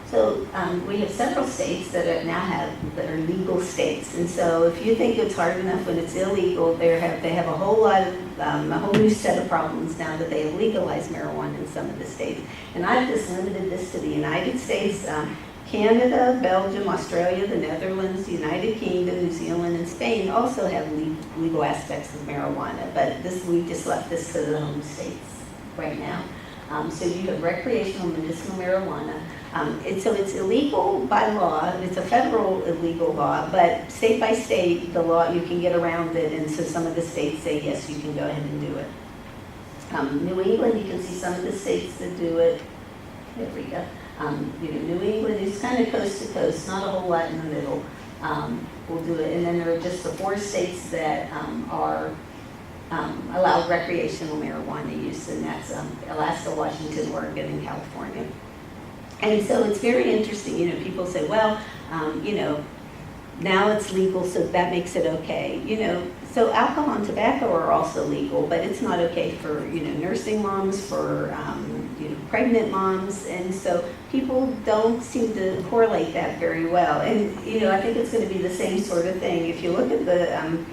So we have several states that are legal states, and so if you think it's hard enough when it's illegal, they have a whole lot of a whole new set of problems now that they have legalized marijuana in some of the states. And I've just limited this to the United States, Canada, Belgium, Australia, the Netherlands, the United Kingdom, New Zealand, and Spain also have legal aspects of marijuana, but we just left this to the home states right now. So you have recreational medicinal marijuana. So it's illegal by law. It's a federal illegal law, but state by state, the law, you can get around it, and so some of the states say, yes, you can go ahead and do it. New England, you can see some of the states that do it. There we go. New England is kind of coast to coast, not a whole lot in the middle. We'll do it. And then there are just the 4 states that allow recreational marijuana use, and that's Alaska, Washington, Oregon, and California. And so it's very interesting, people say, well, now it's legal, so that makes it okay. So alcohol and tobacco are also legal, but it's not okay for, nursing moms, for, pregnant moms, and so people don't seem to correlate that very well. And, I think it's going to be the same sort of thing. If you look at the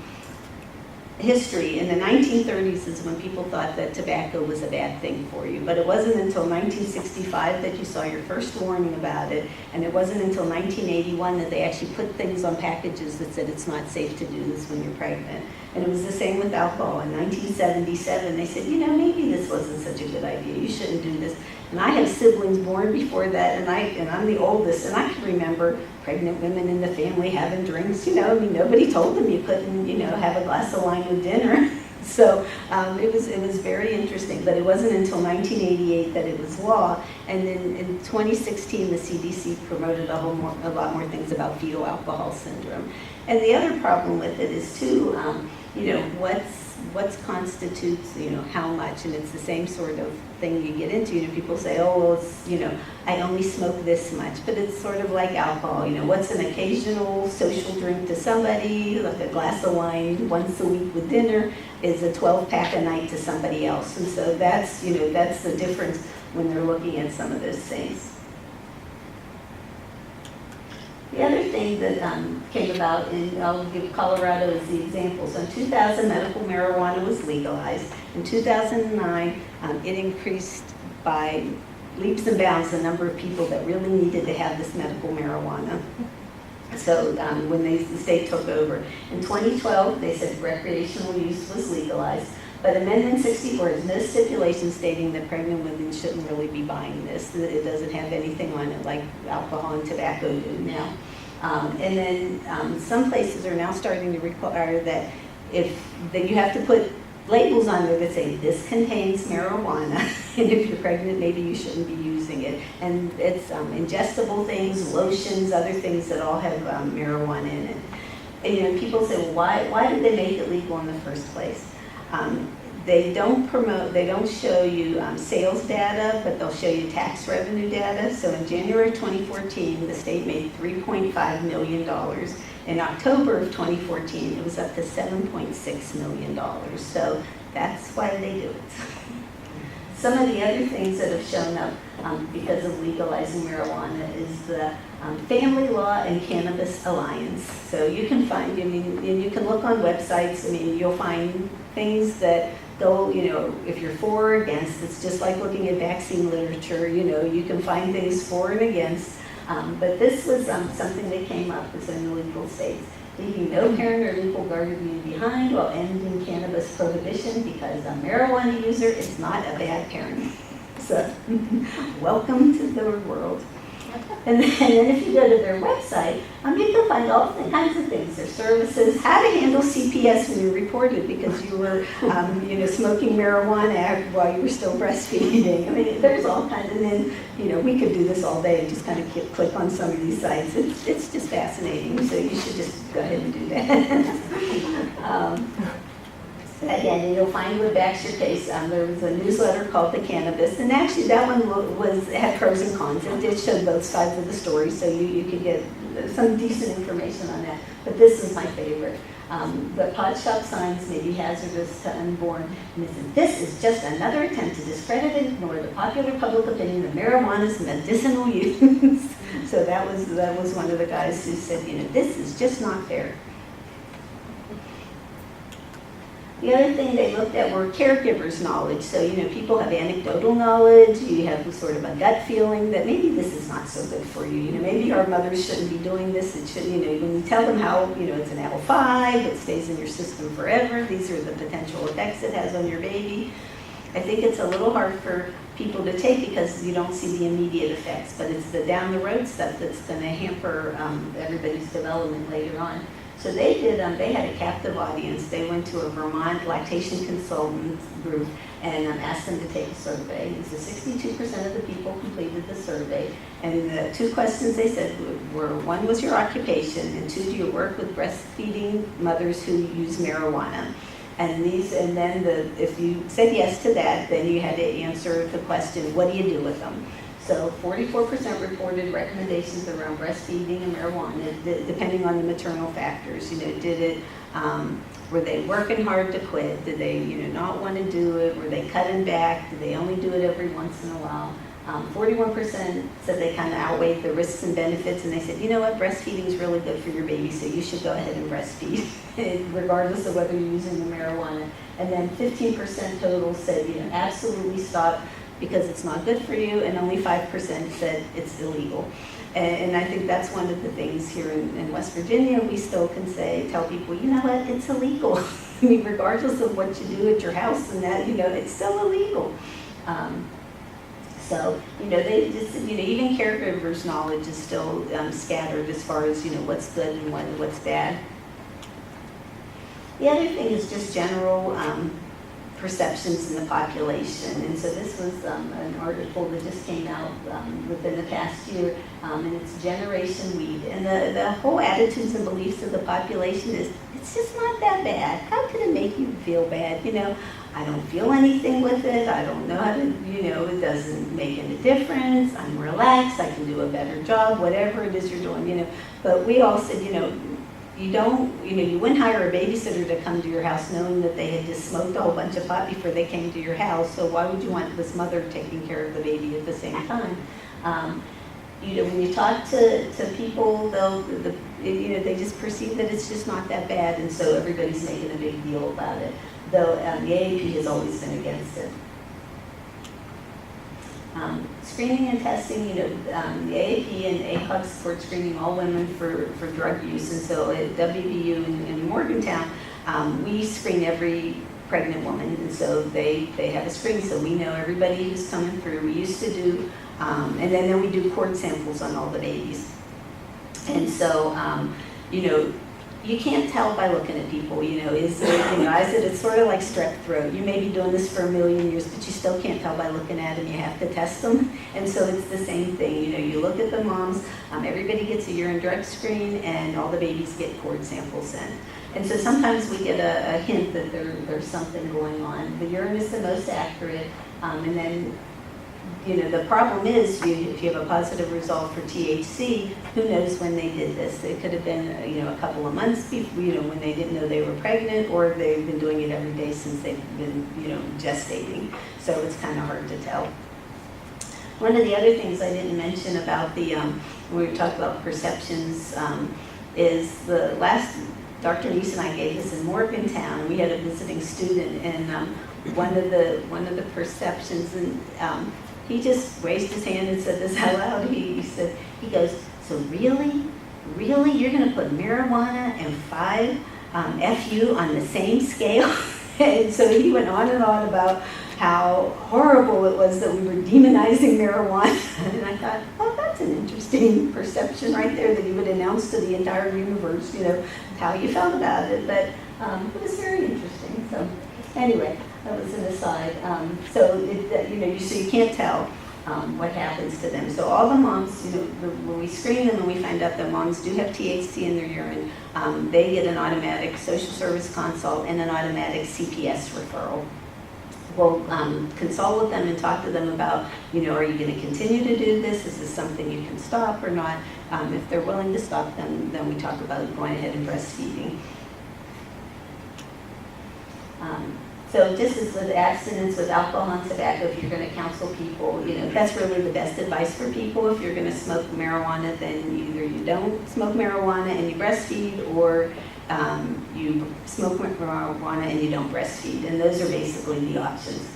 history, in the 1930s is when people thought that tobacco was a bad thing for you, but it wasn't until 1965 that you saw your first warning about it, and it wasn't until 1981 that they actually put things on packages that said it's not safe to do this when you're pregnant. And it was the same with alcohol. In 1977 they said, maybe this wasn't such a good idea, you shouldn't do this. And I have siblings born before that, and I'm the oldest, and I can remember pregnant women in the family having drinks. Nobody told them you couldn't, have a glass of wine with dinner. So it was very interesting, but it wasn't until 1988 that it was law. And then in 2016, the CDC promoted a lot more things about fetal alcohol syndrome. And the other problem with it is too, what constitutes, how much, and it's the same sort of thing you get into. People say, oh, well, it's, I only smoke this much, but it's sort of like alcohol. What's an occasional social drink to somebody, like a glass of wine once a week with dinner, is a 12-pack a night to somebody else. And so that's, that's the difference when they're looking at some of those things. The other thing that came about, and I'll give Colorado as the example. So in 2000, medical marijuana was legalized. In 2009, it increased by leaps and bounds the number of people that really needed to have this medical marijuana. So when the state took over. In 2012, they said recreational use was legalized. But Amendment 64 has no stipulation stating that pregnant women shouldn't really be buying this. It doesn't have anything on it like alcohol and tobacco do now. And then some places are now starting to require that that you have to put labels on there that say this contains marijuana, and if you're pregnant, maybe you shouldn't be using it. And it's ingestible things, lotions, other things that all have marijuana in it. And people say, well, why did they make it legal in the first place? They don't show you sales data, but they'll show you tax revenue data. So in January 2014, the state made $3.5 million. In October of 2014, it was up to $7.6 million. So that's why they do it. Some of the other things that have shown up because of legalizing marijuana is the Family Law and Cannabis Alliance. So you can find, and you can look on websites, you'll find things that go, if you're for or against, it's just like looking at vaccine literature, you can find things for and against. But this was something that came up as in the legal states. Leaving no parent or legal guardian behind while ending cannabis prohibition, because a marijuana user is not a bad parent. So, welcome to the world. And then if you go to their website, you can find all kinds of things, their services, how to handle CPS when you're reported because you were, smoking marijuana while you were still breastfeeding. There's all kinds, and then, we could do this all day and just kind of click on some of these sites. It's just fascinating, so you should just go ahead and do that. Again, you'll find what backs your case. There was a newsletter called The Cannabis, and actually that one had pros and cons. It showed both sides of the story, so you could get some decent information on that. But this is my favorite. The pot shop signs may be hazardous to unborn. And it said, this is just another attempt to discredit and ignore the popular public opinion of marijuana's medicinal use. So that was one of the guys who said, this is just not fair. The other thing they looked at were caregivers' knowledge. So, people have anecdotal knowledge, you have sort of a gut feeling that maybe this is not so good for you. Maybe our mothers shouldn't be doing this. It should, when you tell them how, it's an L5, it stays in your system forever. These are the potential effects it has on your baby. I think it's a little hard for people to take because you don't see the immediate effects, but it's the down the road stuff that's going to hamper everybody's development later on. So they had a captive audience. They went to a Vermont lactation consultant group and asked them to take a survey. And so 62% of the people completed the survey. And the two questions they said were, one was your occupation, and two, do you work with breastfeeding mothers who use marijuana? And then if you said yes to that, then you had to answer the question, what do you do with them? So 44% reported recommendations around breastfeeding and marijuana, depending on the maternal factors. Were they working hard to quit? Did they, not want to do it? Were they cutting back? Did they only do it every once in a while? 41% said they kind of outweighed the risks and benefits, and they said, you know what, breastfeeding is really good for your baby, so you should go ahead and breastfeed, regardless of whether you're using the marijuana. And then 15% total said, absolutely stop, because it's not good for you, and only 5% said it's illegal. And I think that's one of the things here in West Virginia, we still can tell people, you know what, it's illegal. Regardless of what you do at your house and that, it's still illegal. So, they just, even caregivers' knowledge is still scattered as far as, what's good and what's bad. The other thing is just general perceptions in the population. And so this was an article that just came out within the past year, and it's Generation Weed. And the whole attitudes and beliefs of the population is, it's just not that bad. How could it make you feel bad? I don't feel anything with it. I don't know how to, it doesn't make any difference. I'm relaxed. I can do a better job, whatever it is you're doing, But we all said, you wouldn't hire a babysitter to come to your house knowing that they had just smoked a whole bunch of pot before they came to your house. So why would you want this mother taking care of the baby at the same time? When you talk to people, they just perceive that it's just not that bad, and so everybody's making a big deal about it. Though the AAP has always been against it. Screening and testing, the AAP and ACOG support screening all women for drug use, and so at WVU in Morgantown, we screen every pregnant woman, and so they have a screen, so we know everybody who's coming through. We used to do, and then we do cord samples on all the babies. And so, you can't tell by looking at people, is it, I said it's sort of like strep throat. You may be doing this for a million years, but you still can't tell by looking at them. You have to test them. And so it's the same thing, you look at the moms, everybody gets a urine drug screen, and all the babies get cord samples sent. And so sometimes we get a hint that there's something going on. The urine is the most accurate, and then the problem is, if you have a positive result for THC, who knows when they did this? It could have been, a couple of months before, when they didn't know they were pregnant, or they've been doing it every day since they've been, gestating. So it's kind of hard to tell. One of the other things I didn't mention about when we talked about perceptions, is the last, Dr. Neese and I gave this in Morgantown, and we had a visiting student, and one of the perceptions, and he just raised his hand and said this out loud. He goes, so really, you're going to put marijuana and 5 FU on the same scale? And so he went on and on about how horrible it was that we were demonizing marijuana. And I thought, oh, that's an interesting perception right there, that you would announce to the entire universe, how you felt about it. But it was very interesting. So anyway, that was an aside. So you can't tell what happens to them. So all the moms, when we screen them and we find out that moms do have THC in their urine, they get an automatic social service consult and an automatic CPS referral. We'll consult with them and talk to them about, are you going to continue to do this? Is this something you can stop or not? If they're willing to stop, then we talk about going ahead and breastfeeding. So just as with abstinence with alcohol and tobacco, if you're going to counsel people, that's really the best advice for people. If you're going to smoke marijuana, then either you don't smoke marijuana and you breastfeed, or you smoke marijuana and you don't breastfeed. And those are basically the options.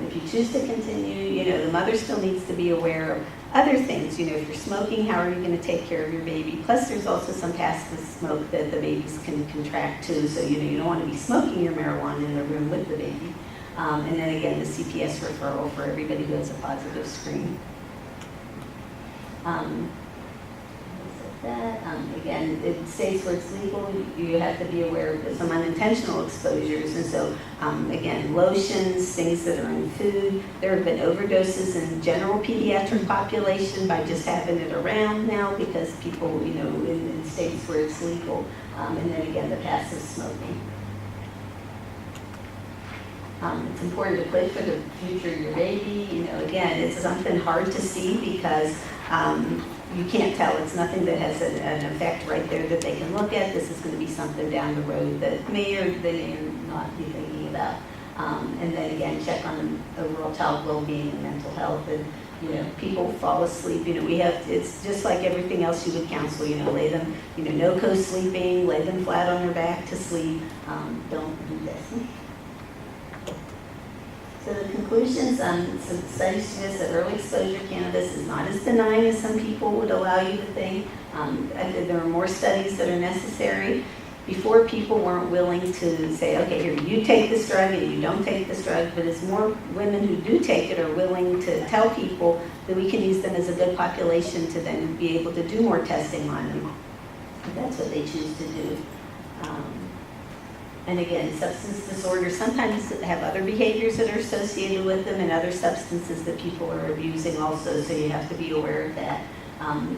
If you choose to continue, the mother still needs to be aware of other things. If you're smoking, how are you going to take care of your baby? Plus, there's also some passive smoke that the babies can contract too. So, you don't want to be smoking your marijuana in the room with the baby. And then again, the CPS referral for everybody who has a positive screen. Again, it states where it's legal, you have to be aware of some unintentional exposures. And so, again, lotions, things that are in food. There have been overdoses in general pediatric population by just having it around now because people, in states where it's legal. And then again, the passive smoking. It's important to quit for the future of your baby. Again, it's something hard to see because you can't tell. It's nothing that has an effect right there that they can look at. This is going to be something down the road that may or they may not be thinking about. And then again, check on the overall child well-being and mental health. And people fall asleep. It's just like everything else you would counsel. Lay them, no co-sleeping, lay them flat on their back to sleep. Don't do this. So the conclusions, some studies suggest that early exposure to cannabis is not as benign as some people would allow you to think. There are more studies that are necessary. Before, people weren't willing to say, okay, here, you take this drug and you don't take this drug, but as more women who do take it are willing to tell people that we can use them as a good population to then be able to do more testing on them. That's what they choose to do. And again, substance disorders sometimes have other behaviors that are associated with them and other substances that people are abusing also, so you have to be aware of that.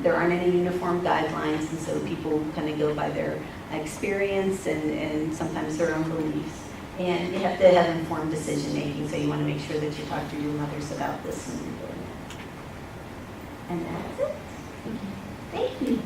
There aren't any uniform guidelines, and so people kind of go by their experience and sometimes their own beliefs. And you have to have informed decision making, so you want to make sure that you talk to your mothers about this when you're doing it. And that's it. Thank you.